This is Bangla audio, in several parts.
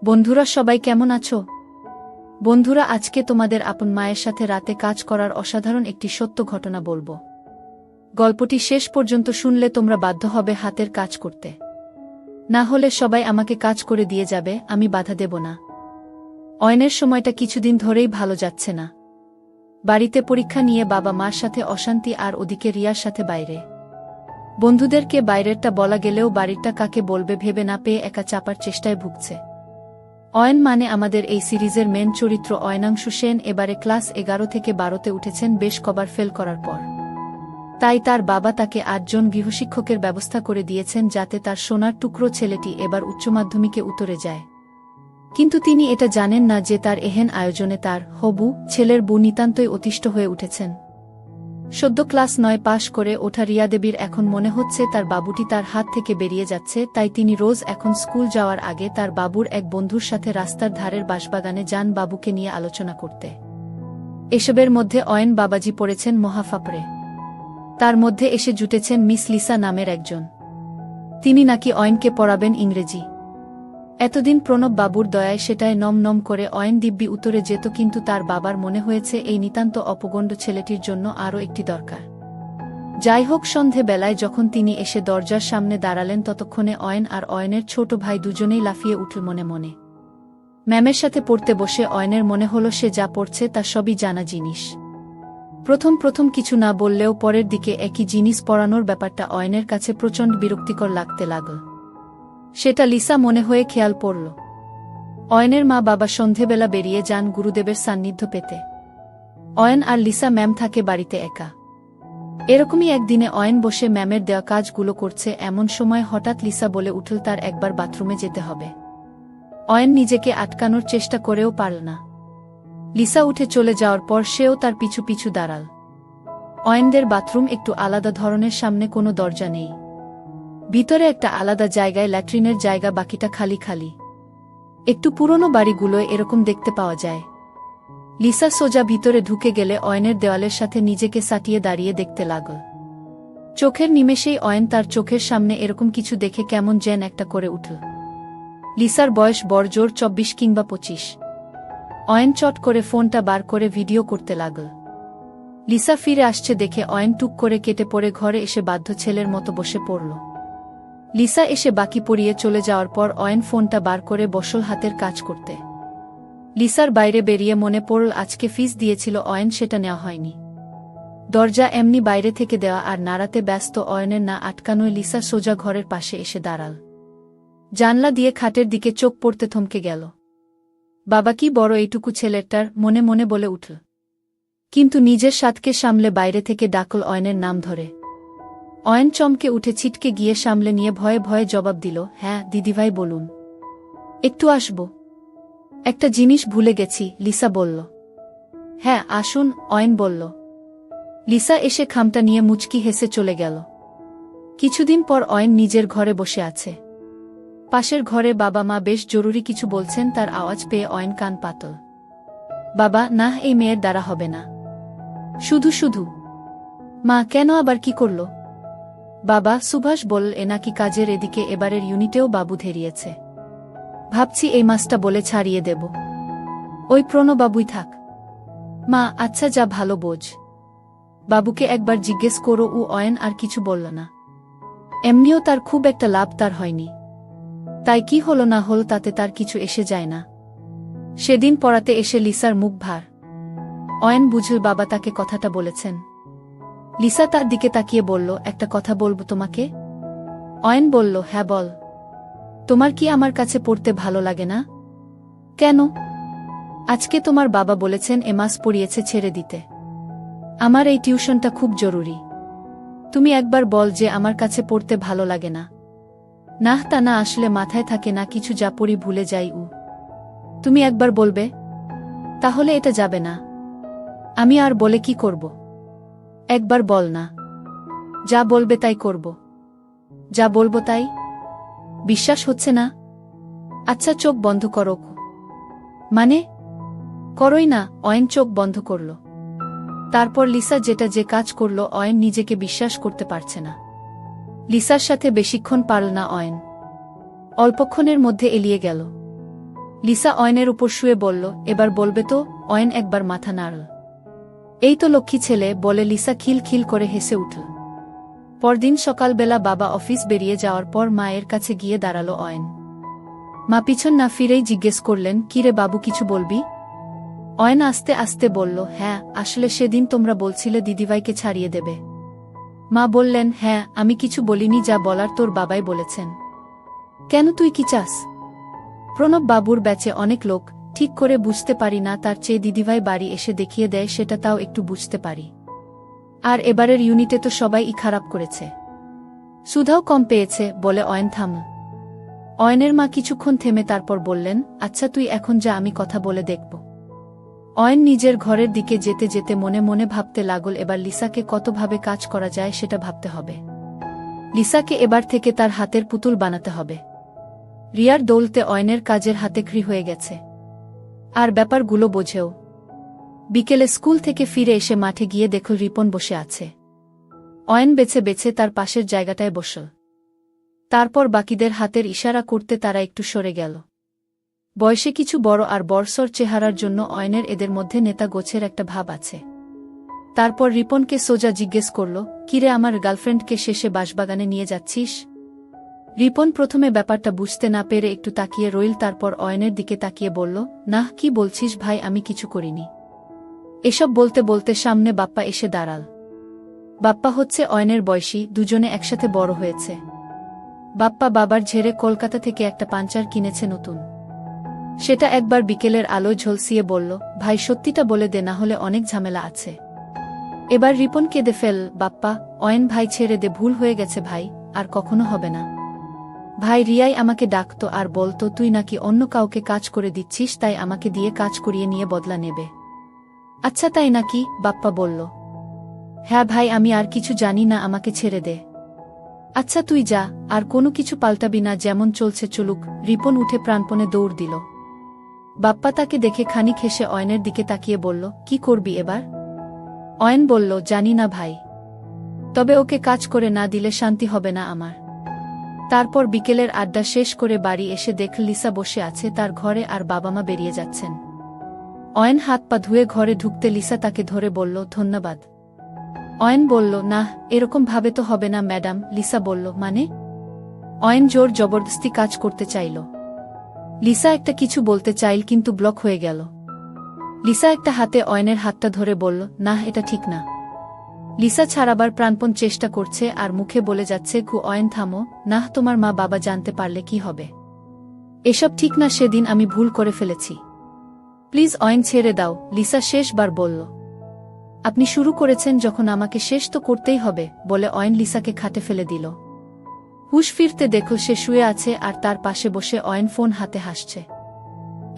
বন্ধুরা সবাই কেমন আছো? বন্ধুরা আজকে তোমাদের আপন মায়ের সাথে রাতে কাজ করার অসাধারণ একটি সত্য ঘটনা বলবো। গল্পটি শেষ পর্যন্ত শুনলে তোমরা বাধ্য হবে হাতের কাজ করতে। না হলে সবাই আমাকে কাজ করে দিয়ে যাবে, আমি বাধা দেব না। অয়নের সময়টা কিছুদিন ধরেই ভালো যাচ্ছে না। বাড়িতে পরীক্ষা নিয়ে বাবা মার সাথে অশান্তি, আর ওদিকে রিয়ার সাথে বাইরে। বন্ধুদেরকে বাইরেরটা বলা গেলেও বাড়িরটা কাকে বলবে ভেবে না পেয়ে একা চাপার চেষ্টায় ভুগছে। অয়ন মানে আমাদের এই সিরিজের মেন চরিত্র অয়নাংশু সেন এবারে ক্লাস 11 থেকে 12তে উঠেছেন বেশ কবার ফেল করার পর। তাই তার বাবা তাকে 8 জন গৃহশিক্ষকের ব্যবস্থা করে দিয়েছেন যাতে তার সোনার টুকরো ছেলেটি এবার উচ্চমাধ্যমিকে উতরে যায়। কিন্তু তিনি এটা জানেন না যে তার এহেন আয়োজনে তার হবু ছেলের বউ নিতান্তই অতিষ্ঠ হয়ে উঠেছেন। সদ্য ক্লাস 9 পাশ করে ওঠা রিয়া দেবীর এখন মনে হচ্ছে তার বাবুটি তার হাত থেকে বেরিয়ে যাচ্ছে, তাই তিনি রোজ এখন স্কুল যাওয়ার আগে তার বাবুর এক বন্ধুর সাথে রাস্তার ধারের বাঁশবাগানে যান বাবুকে নিয়ে আলোচনা করতে। এসবের মধ্যে অয়ন বাবাজি পড়েছেন মহাফাপড়ে। তার মধ্যে এসে জুটেছেন মিস লিসা নামের একজন। তিনি নাকি অয়নকে পড়াবেন ইংরেজি। এতদিন প্রণব বাবুর দয়ায় সেটায় নম নম করে অয়ন দিব্যি উত্তরে যেত, কিন্তু তার বাবার মনে হয়েছে এই নিতান্ত অপগণ্ড ছেলেটির জন্য আরও একটি দরকার। যাই হোক, সন্ধে বেলায় যখন তিনি এসে দরজার সামনে দাঁড়ালেন ততক্ষণে অয়ন আর অয়নের ছোট ভাই দুজনেই লাফিয়ে উঠল মনে মনে। ম্যামের সাথে পড়তে বসে অয়নের মনে হলো সে যা পড়ছে তা সবই জানা জিনিস। প্রথম কিছু না বললেও পরের দিকে একই জিনিস পড়ানোর ব্যাপারটা অয়নের কাছে প্রচণ্ড বিরক্তিকর লাগতে লাগল। সেটা লিসা মনে হয়ে খেয়াল পড়ল। অয়নের মা বাবা সন্ধেবেলা বেরিয়ে যান গুরুদেবের সান্নিধ্য পেতে। অয়ন আর লিসা ম্যাম থাকে বাড়িতে একা। এরকমই একদিনে অয়ন বসে ম্যামের দেওয়া কাজগুলো করছে, এমন সময় হঠাৎ লিসা বলে উঠল তার একবার বাথরুমে যেতে হবে। অয়ন নিজেকে আটকানোর চেষ্টা করেও পারল না। লিসা উঠে চলে যাওয়ার পর সেও তার পিছু পিছু দাঁড়াল। অয়নদের বাথরুম একটু আলাদা ধরনের, সামনে কোনো দরজা নেই। ভিতরে একটা আলাদা জায়গায় ল্যাট্রিনের জায়গা, বাকিটা খালি খালি। একটু পুরনো বাড়িগুলোয় এরকম দেখতে পাওয়া যায়। লিসা সোজা ভিতরে ঢুকে গেলে অয়নের দেওয়ালের সাথে নিজেকে সাটিয়ে দাঁড়িয়ে দেখতে লাগল। চোখের নিমেষেই অয়ন তার চোখের সামনে এরকম কিছু দেখে কেমন যেন একটা করে উঠল। লিসার বয়স বড়জোর 24 কিংবা 25। অয়ন চট করে ফোনটা বার করে ভিডিও করতে লাগল। লিসা ফিরে আসছে দেখে অয়ন টুক করে কেটে পড়ে ঘরে এসে বাধ্য ছেলের মতো বসে পড়ল। লিসা এসে বাকি পড়িয়ে চলে যাওয়ার পর অয়ন ফোনটা বার করে বসল হাতের কাজ করতে। লিসার বাইরে বেরিয়ে মনে পড়ল আজকে ফিস দিয়েছিল অয়ন, সেটা নেওয়া হয়নি। দরজা এমনি বাইরে থেকে দেওয়া আর নাড়াতে ব্যস্ত অয়নের না আটকানোয় লিসা সোজা ঘরের পাশে এসে দাঁড়াল। জানলা দিয়ে খাটের দিকে চোখ পড়তে থমকে গেল। বাবা কি বড় এইটুকু ছেলেটার, মনে মনে বলে উঠল। কিন্তু নিজের সাতকে সামলে বাইরে থেকে ডাকল অয়নের নাম ধরে। অয়ন চমকে উঠে ছিটকে গিয়ে সামলে নিয়ে ভয়ে ভয়ে জবাব দিল, হ্যাঁ দিদিভাই বলুন। একটু আসব। একটা জিনিস ভুলে গেছি, লিসা বলল। হ্যাঁ আসুন, অয়ন বলল। লিসা এসে খামটা নিয়ে মুচকি হেসে চলে গেল। কিছুদিন পর অয়ন নিজের ঘরে বসে আছে। পাশের ঘরে বাবা মা বেশ জরুরি কিছু বলছেন, তার আওয়াজ পেয়ে অয়ন কান পাতল। বাবা, না এই মেয়ের দ্বারা হবে না। শুধু শুধু। মা, কেন আবার কি করল? বাবা, সুভাষ বলল এ নাকি কাজের, এদিকে এবারের ইউনিটেও বাবু ধেরিয়েছে। ভাবছি এই মাসটা বলে ছাড়িয়ে দেব। ওই প্রণবাবুই থাক। মা, আচ্ছা যা ভালো বোঝ। বাবুকে একবার জিজ্ঞেস করো। অয়ন আর কিছু বলল না। এমনিও তার খুব একটা লাভ তার হয়নি, তাই কি হলো না হল তাতে তার কিছু এসে যায় না। সেদিন পড়াতে এসে লিসার মুখ ভার। অয়ন বুঝল বাবা তাকে কথাটা বলেছেন। লিসা তার দিকে তাকিয়ে বলল, একটা কথা বলবো তোমাকে। অয়ন বলল, হ্যাঁ বল। তোমার কি আমার কাছে পড়তে ভালো লাগে না? কেন? আজকে তোমার বাবা বলেছেন এ মাস পড়িয়েছে ছেড়ে দিতে। আমার এই টিউশনটা খুব জরুরি। তুমি একবার বল যে আমার কাছে পড়তে ভালো লাগে না। না তা না, আসলে মাথায় থাকে না কিছু, যা পড়ি ভুলে যাই। তুমি একবার বলবে? তাহলে এটা যাবে না। আমি আর বলে কি করব? একবার বল না। যা বলবে তাই করব। যা বলবো তাই। বিশ্বাস হচ্ছে না? আচ্ছা চোখ বন্ধ করো। মানে? করোই না। অয়ন চোখ বন্ধ করল। তারপর লিসা যে কাজ করল, অয়ন নিজেকে বিশ্বাস করতে পারছে না। লিসার সাথে বেশিক্ষণ পারল না অয়ন। অল্পক্ষণের মধ্যে এলিয়ে গেল। লিসা অয়নের উপর শুয়ে বলল, এবার বলবে তো? অয়ন একবার মাথা নাড়ল। এই তো লক্ষ্মী ছেলে, বলে লিসা খিল খিল করে হেসে উঠল। পরদিন সকালবেলা বাবা অফিস বেরিয়ে যাওয়ার পর মায়ের কাছে গিয়ে দাঁড়াল অয়ন। মা পিছন না ফিরেই জিজ্ঞেস করলেন, কিরে বাবু, কিছু বলবি? অয়ন আস্তে আস্তে বলল, হ্যাঁ, আসলে সেদিন তোমরা বলছিলে দিদিভাইকে ছাড়িয়ে দেবে। মা বললেন, হ্যাঁ, আমি কিছু বলিনি, যা বলার তোর বাবাই বলেছেন। কেন, তুই কি চাস? প্রণব বাবুর ব্যাচে অনেক লোক, ঠিক করে বুঝতে পারি না, তার চেয়ে দিদিভাই বাড়ি এসে দেখিয়ে দেয়, সেটা তাও একটু বুঝতে পারি। আর এবারের ইউনিটে তো সবাই খারাপ করেছে, সুধাও কম পেয়েছে, বলে অয়ন থামল। অয়নের মা কিছুক্ষণ থেমে তারপর বললেন, আচ্ছা তুই এখন যা, আমি কথা বলে দেখব। অয়ন নিজের ঘরের দিকে যেতে যেতে মনে মনে ভাবতে লাগল, এবার লিসাকে কতভাবে কাজ করা যায় সেটা ভাবতে হবে। লিসাকে এবার থেকে তার হাতের পুতুল বানাতে হবে। রিয়ার দৌলতে অয়নের কাজের হাতে ক্রি হয়ে গেছে, আর ব্যাপারগুলো বোঝেও। বিকেলে স্কুল থেকে ফিরে এসে মাঠে গিয়ে দেখল রিপন বসে আছে। অয়ন বেছে বেছে তার পাশের জায়গাটায় বসল। তারপর বাকিদের হাতের ইশারা করতে তারা একটু সরে গেল। বয়সে কিছু বড় আর বর্ষর চেহারার জন্য অয়নের এদের মধ্যে নেতা গোছের একটা ভাব আছে। তারপর রিপনকে সোজা জিজ্ঞেস করল, কিরে, আমার গার্লফ্রেন্ডকে শেষে বাঁশবাগানে নিয়ে যাচ্ছিস? রিপন প্রথমে ব্যাপারটা বুঝতে না পেরে একটু তাকিয়ে রইল, তারপর অয়নের দিকে তাকিয়ে বলল, নাহ, কি বলছিস ভাই, আমি কিছু করিনি। এসব বলতে বলতে সামনে বাপ্পা এসে দাঁড়াল। বাপ্পা হচ্ছে অয়নের বয়সী, দুজনে একসাথে বড় হয়েছে। বাপ্পা বাবার ঝেড়ে কলকাতা থেকে একটা পাঞ্চার কিনেছে নতুন। সেটা একবার বিকেলের আলোয় ঝলসিয়ে বলল, ভাই সত্যিটা বলে দে, না হলে অনেক ঝামেলা আছে। এবার রিপন কেঁদে ফেল, বাপ্পা, অয়ন ভাই ছেড়ে দে, ভুল হয়ে গেছে ভাই, আর কখনো হবে না। ভাই, রিয়াই আমাকে ডাকতো আর বলতো তুই নাকি অন্য কাউকে কাজ করে দিচ্ছিস, তাই আমাকে দিয়ে কাজ করিয়ে নিয়ে বদলা নেবে। আচ্ছা তাই নাকি? বাপ্পা বলল। হ্যাঁ ভাই, আমি আর কিছু জানি না, আমাকে ছেড়ে দে। আচ্ছা তুই যা, আর কোনো কিছু পাল্টাবি না, যেমন চলছে চলুক। রিপন উঠে প্রাণপণে দৌড় দিল। বাপ্পা তাকে দেখে খানিক হেসে অয়নের দিকে তাকিয়ে বলল, কি করবি এবার? অয়ন বলল, জানি না ভাই, তবে ওকে কাজ করে না দিলে শান্তি হবে না আমার। তারপর বিকেলের আড্ডা শেষ করে বাড়ি এসে দেখল লিসা বসে আছে তার ঘরে, আর বাবা মা বেরিয়ে যাচ্ছেন। অয়ন হাত পা ধুয়ে ঘরে ঢুকতে লিসা তাকে ধরে বলল, ধন্যবাদ। অয়ন বলল, না, এরকম ভাবে তো হবে না ম্যাডাম। লিসা বলল, মানে? অয়ন জোর জবরদস্তি কাজ করতে চাইল। লিসা একটা কিছু বলতে চাইল, কিন্তু ব্লক হয়ে গেল। লিসা একটা হাতে অয়নের হাতটা ধরে বলল, না, এটা ঠিক না। লিসা ছাড়াবার প্রাণপণ চেষ্টা করছে আর মুখে বলে যাচ্ছে, অয়ন থামো, না, তোমার মা বাবা জানতে পারলে কি হবে? এসব ঠিক না, সেদিন আমি ভুল করে ফেলেছি, প্লিজ অয়ন ছেড়ে দাও। লিসা শেষবার বলল, আপনি শুরু করেছেন যখন, আমাকে শেষ তো করতেই হবে, বলে অয়ন লিসাকে খাটে ফেলে দিল। হুশ ফিরতে দেখল সে শুয়ে আছে, আর তার পাশে বসে অয়ন ফোন হাতে হাসছে।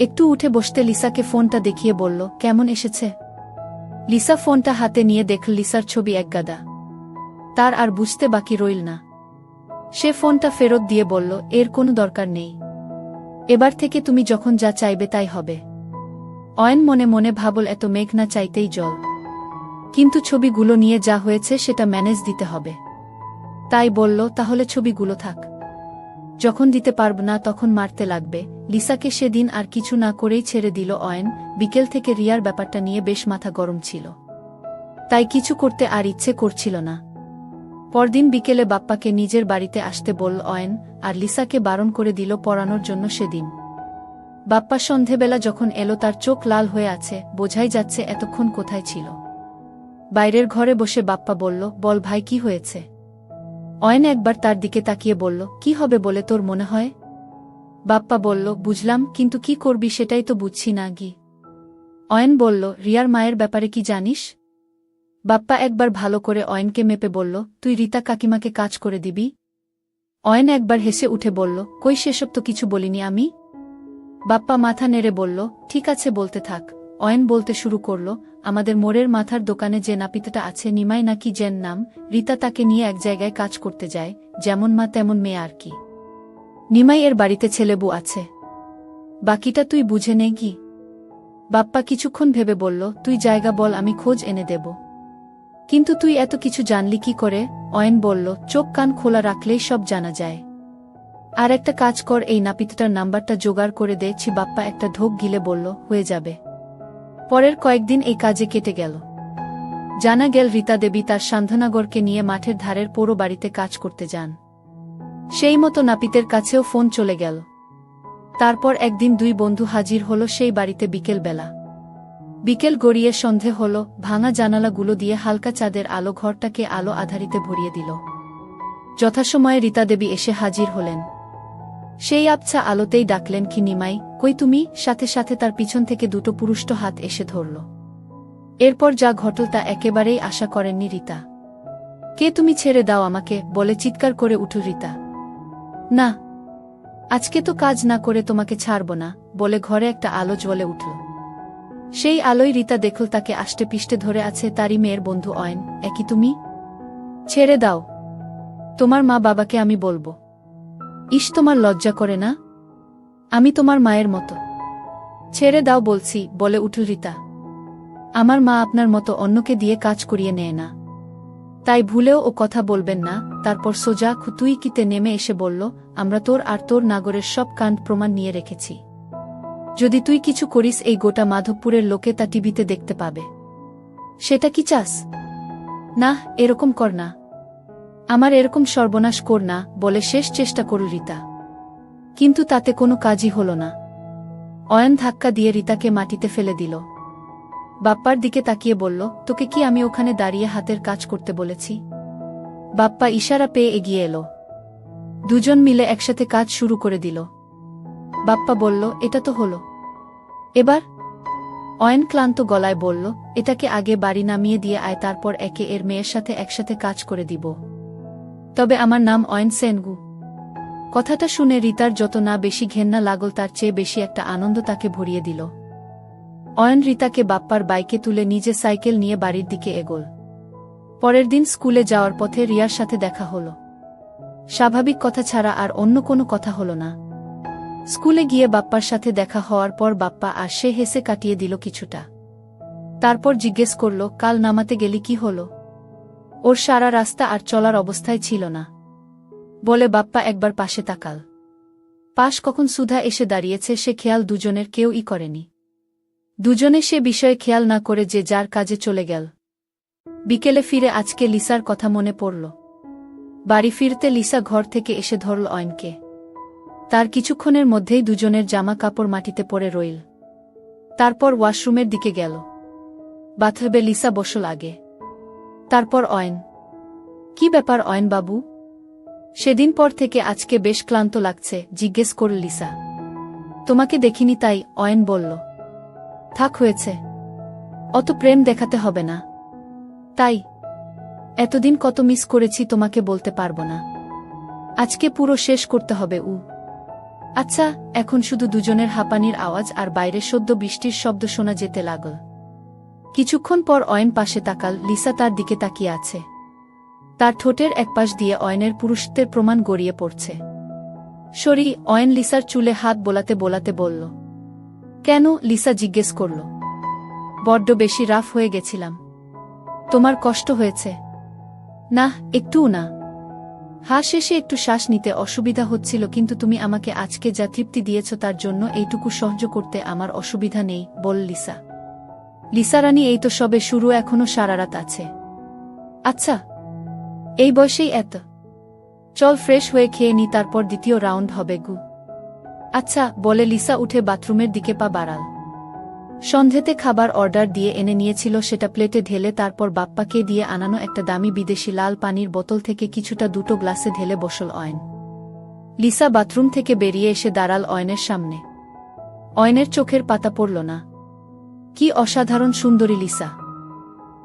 একটু উঠে বসতে লিসাকে ফোনটা দেখিয়ে বলল, কেমন এসেছে? লিসা ফোনটা হাতে নিয়ে দেখল লিসার ছবি একগাদা। তার আর বুঝতে বাকি রইল না। সে ফোনটা ফেরত দিয়ে বলল, এর কোনো দরকার নেই, এবার থেকে তুমি যখন যা চাইবে তাই হবে। অয়ন মনে মনে ভাবল, এত মেঘ না চাইতেই জল, কিন্তু ছবিগুলো নিয়ে যা হয়েছে সেটা ম্যানেজ দিতে হবে। তাই বলল, তাহলে ছবিগুলো থাক, যখন দিতে পারব না তখন মারতে লাগবে। লিসাকে সেদিন আর কিছু না করেই ছেড়ে দিল অয়ন। বিকেল থেকে রিয়ার ব্যাপারটা নিয়ে বেশ মাথা গরম ছিল, তাই কিছু করতে আর ইচ্ছে করছিল না। পরদিন বিকেলে বাপ্পাকে নিজের বাড়িতে আসতে বলল অয়ন, আর লিসাকে বারণ করে দিল পড়ানোর জন্য। সেদিন বাপ্পা সন্ধেবেলা যখন এলো, তার চোখ লাল হয়ে আছে, বোঝাই যাচ্ছে এতক্ষণ কোথায় ছিল। বাইরের ঘরে বসে বাপ্পা বলল, বল ভাই, কি হয়েছে? অয়ন একবার তার দিকে তাকিয়ে বলল, কি হবে বলে তোর মনে হয়? বাপ্পা বলল, বুঝলাম, কিন্তু কি করবি সেটাই তো বুঝছি না গি। অয়ন বলল, রিয়ার মায়ের ব্যাপারে কি জানিস? বাপ্পা একবার ভালো করে অয়নকে মেপে বলল, তুই রীতা কাকিমাকে কাজ করে দিবি? অয়ন একবার হেসে উঠে বলল, কই, সেসব তো কিছু বলিনি আমি। বাপ্পা মাথা নেড়ে বলল, ঠিক আছে, বলতে থাক। অয়ন বলতে শুরু করল, আমাদের মোড়ের মাথার দোকানে যে নাপিতটা আছে, নিমাই নাকি যেন নাম, রীতা তাকে নিয়ে এক জায়গায় কাজ করতে যায়, যেমন মা তেমন মেয়ে আর কি। নিমাই এর বাড়িতে ছেলেবু আছে, বাকিটা তুই বুঝে নে কি। বাপ্পা কিছুক্ষণ ভেবে বলল, তুই জায়গা বল, আমি খোঁজ এনে দেব। কিন্তু তুই এত কিছু জানলি কি করে? অয়ন বলল, চোখ কান খোলা রাখলেই সব জানা যায়। আর একটা কাজ কর, এই নাপিতটার নাম্বারটা জোগাড় করে দে। বাপ্পা একটা ঢোক গিলে বলল, হয়ে যাবে। পরের কয়েকদিন এই কাজে কেটে গেল। জানা গেল রীতা দেবী তার সান্ধ্বনাগরকে নিয়ে মাঠের ধারের পোড়ো বাড়িতে কাজ করতে যান। সেই মতো নাপিতের কাছেও ফোন চলে গেল। তারপর একদিন দুই বন্ধু হাজির হল সেই বাড়িতে বিকেলবেলা। বিকেল গড়িয়ে সন্ধে হল, ভাঙা জানালাগুলো দিয়ে হালকা চাঁদের আলো ঘরটাকে আলো আধারিতে ভরিয়ে দিল। যথাসময়ে রীতা দেবী এসে হাজির হলেন। সেই আবছা আলোতেই ডাকলেন, কি নিমাই, কই তুমি? সাথে সাথে তার পিছন থেকে দুটো পুরুষ্ট হাত এসে ধরল। এরপর যা ঘটল তা একেবারেই আশা করেননি রীতা। কে তুমি? ছেড়ে দাও আমাকে, বলে চিৎকার করে উঠল রীতা। না, আজকে তো কাজ না করে তোমাকে ছাড়ব না, বলে ঘরে একটা আলো জ্বলে উঠল। সেই আলোয় রীতা দেখল তাকে আষ্টে পিষ্টে ধরে আছে তারই মেয়ের বন্ধু অয়ন। একই তুমি? ছেড়ে দাও, তোমার মা বাবাকে আমি বলবো। ইস, তোমার লজ্জা করে না? আমি তোমার মায়ের মতো। ছেড়ে দাও বলছি, বলে উঠল রীতা। আমার মা আপনার মতো অন্যকে দিয়ে কাজ করিয়ে নেয় না, তাই ভুলেও ও কথা বলবেন না। তারপর সোজা খুতুইকিতে নেমে এসে বলল, আমরা তোর আর তোর নাগরের সব কাণ্ড প্রমাণ নিয়ে রেখেছি। যদি তুই কিছু করিস, এই গোটা মাধবপুরের লোকে তা টিভিতে দেখতে পাবে। সেটা কি চাস? না, এরকম কর না, আমার এরকম সর্বনাশ কর না, বলে শেষ চেষ্টা করল রীতা। কিন্তু তাতে কোনো কাজই হল না। অয়ন ধাক্কা দিয়ে রীতাকে মাটিতে ফেলে দিল। বাপ্পার দিকে তাকিয়ে বলল, তোকে কি আমি ওখানে দাঁড়িয়ে হাতের কাজ করতে বলেছি? বাপ্পা ইশারা পেয়ে এগিয়ে এলো। দুজন মিলে একসাথে কাজ শুরু করে দিল। বাপ্পা বলল, এটা তো হলো, এবার? অয়ন ক্লান্ত গলায় বলল, এটাকে আগে বাড়ি নামিয়ে দিয়ে আয়, তারপর একে এর মেয়ের সাথে একসাথে কাজ করে দিব। তবে আমার নাম অয়ন সেনগু। কথাটা শুনে রীতার যত না বেশি ঘেন্না লাগল, তার চেয়ে বেশি একটা আনন্দ তাকে ভরিয়ে দিল। অয়ন রীতাকে বাপ্পার বাইকে তুলে নিজে সাইকেল নিয়ে বাড়ির দিকে এগোল। পরের দিন স্কুলে যাওয়ার পথে রিয়ার সাথে দেখা হলো। স্বাভাবিক কথা ছাড়া আর অন্য কোনো কথা হলো না। স্কুলে গিয়ে বাপ্পার সাথে দেখা হওয়ার পর বাপ্পা আর সে হেসে কাটিয়ে দিল কিছুটা। তারপর জিজ্ঞেস করল, কাল নামাতে গেলি কি হলো? ওর সারা রাস্তা আর চলার অবস্থায় ছিল না, বলে বাপ্পা একবার পাশে তাকাল। পাশ কখন সুধা এসে দাঁড়িয়েছে সে খেয়াল দুজনের কেউই করেনি। দুজনে সে বিষয়ে খেয়াল না করে যে যার কাজে চলে গেল। বিকেলে ফিরে আজকে লিসার কথা মনে পড়ল। বাড়ি ফিরতে লিসা ঘর থেকে এসে ধরল অয়নকে। তার কিছুক্ষণের মধ্যেই দুজনের জামা কাপড় মাটিতে পড়ে রইল। তারপর ওয়াশরুমের দিকে গেল। বাথরুমে লিসা বসল আগে, তারপর অয়ন। কি ব্যাপার অয়ন বাবু? সেদিন পর থেকে আজকে বেশ ক্লান্ত লাগছে, জিজ্ঞেস করল লিসা। তোমাকে দেখিনি তাই, অয়ন বলল। থাক হয়েছে, অত প্রেম দেখাতে হবে না। তাই? এতদিন কত মিস করেছি তোমাকে বলতে পারবো না, আজকে পুরো শেষ করতে হবে। আচ্ছা, এখন শুধু দুজনের হাঁপানির আওয়াজ আর বাইরে সদ্য বৃষ্টির শব্দ শোনা যেতে লাগল। কিছুক্ষণ পর অয়ন পাশে তাকাল। লিসা তার দিকে তাকিয়ে আছে। তার ঠোঁটের একপাশ দিয়ে অয়নের পুরুষত্বের প্রমাণ গড়িয়ে পড়ছে। সরি, অয়ন লিসার চুলে হাত বোলাতে বোলাতে বলল। কেন? লিসা জিজ্ঞেস করল। বড্ড বেশি রাফ হয়ে গেছিলাম। তোমার কষ্ট হয়েছে? না, একটুও না। শেষে একটু শ্বাস নিতে অসুবিধা হচ্ছিল, কিন্তু তুমি আমাকে আজকে যা তৃপ্তি দিয়েছ তার জন্য এইটুকু সহ্য করতে আমার অসুবিধা নেই, বল লিসা। লিসা রানী, এই তো সবে শুরু, এখনো সারা রাত আছে। আচ্ছা, এই বয়সেই এত? চল ফ্রেশ হয়ে খেয়ে নি, তারপর দ্বিতীয় রাউন্ড হবে গু। আচ্ছা, বলে লিসা উঠে বাথরুমের দিকে পা বাড়াল। সন্ধেতে খাবার অর্ডার দিয়ে এনে নিয়েছিল, সেটা প্লেটে ঢেলে তারপর বাপ্পাকে দিয়ে আনানো একটা দামি বিদেশি লাল পানির বোতল থেকে কিছুটা দুটো গ্লাসে ঢেলে বসল অয়ন। লিসা বাথরুম থেকে বেরিয়ে এসে দাঁড়াল অয়নের সামনে। অয়নের চোখের পাতা পড়ল না। কি অসাধারণ সুন্দরী লিসা!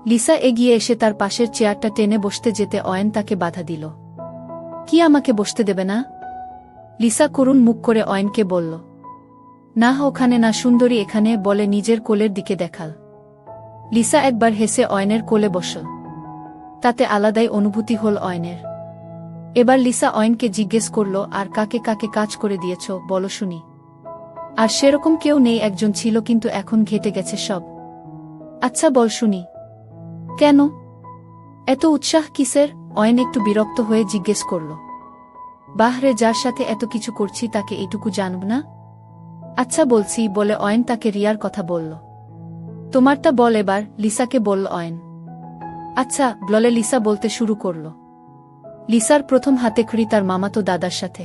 লিসা এগিয়ে এসে তার পাশের চেয়ারটা টেনে বসতে যেতে অয়ন তাকে বাধা দিল। কি আমাকে বসতে দেবে না? লিসা করুণ মুখ করে অয়নকে বলল। না, ওখানে না সুন্দরী, এখানে, বলে নিজের কোলের দিকে দেখাল। লিসা একবার হেসে অয়নের কোলে বসল। তাতে আলাদাই অনুভূতি হল অয়নের। এবার লিসা অয়নকে জিজ্ঞেস করল, আর কাকে কাকে কাজ করে দিয়েছ বলো শুনি। আর সেরকম কেউ নেই, একজন ছিল কিন্তু এখন ঘেটে গেছে সব। আচ্ছা বল শুনি। কেন এত উৎসাহ কিসের? অয়ন একটু বিরক্ত হয়ে জিজ্ঞেস করল। বাহরে, যার সাথে এত কিছু করছি তাকে এইটুকু জানব না? আচ্ছা বলছি, বলে অয়ন তাকে রিয়ার কথা বলল। তোমারটা বল এবার, লিসাকে বলল অয়ন। আচ্ছা বলে লিসা বলতে শুরু করল। লিসার প্রথম হাতেখড়ি তার মামাতো দাদার সাথে।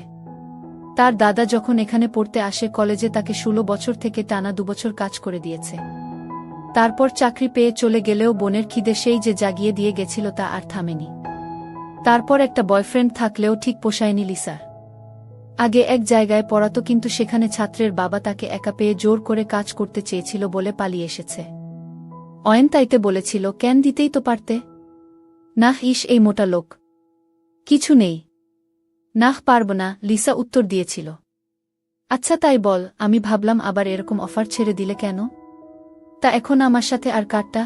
তার দাদা যখন এখানে পড়তে আসে কলেজে, তাকে 16 বছর থেকে টানা 2 বছর কাজ করে দিয়েছে। তারপর চাকরি পেয়ে চলে গেলেও বোনের খিদে সেই যে জাগিয়ে দিয়ে গেছিল তা আর থামেনি। তারপর একটা বয়ফ্রেন্ড থাকলেও ঠিক পোষায়নি লিসার। আগে এক জায়গায় পড়াতো, কিন্তু সেখানে ছাত্রের বাবা তাকে একা পেয়ে জোর করে কাজ করতে চেয়েছিল বলে পালিয়ে এসেছে। অয়ন তাইতে বলেছিল, কেন দিতেই তো পারতে। নাহ, ইস এই মোটা লোক, কিছু নেই। নাহ, পারব না, লিসা উত্তর দিয়েছিল। আচ্ছা তাই বল, আমি ভাবলাম আবার এরকম অফার ছেড়ে দিলে কেন? তা এখন আমার সাথে আর কারটা?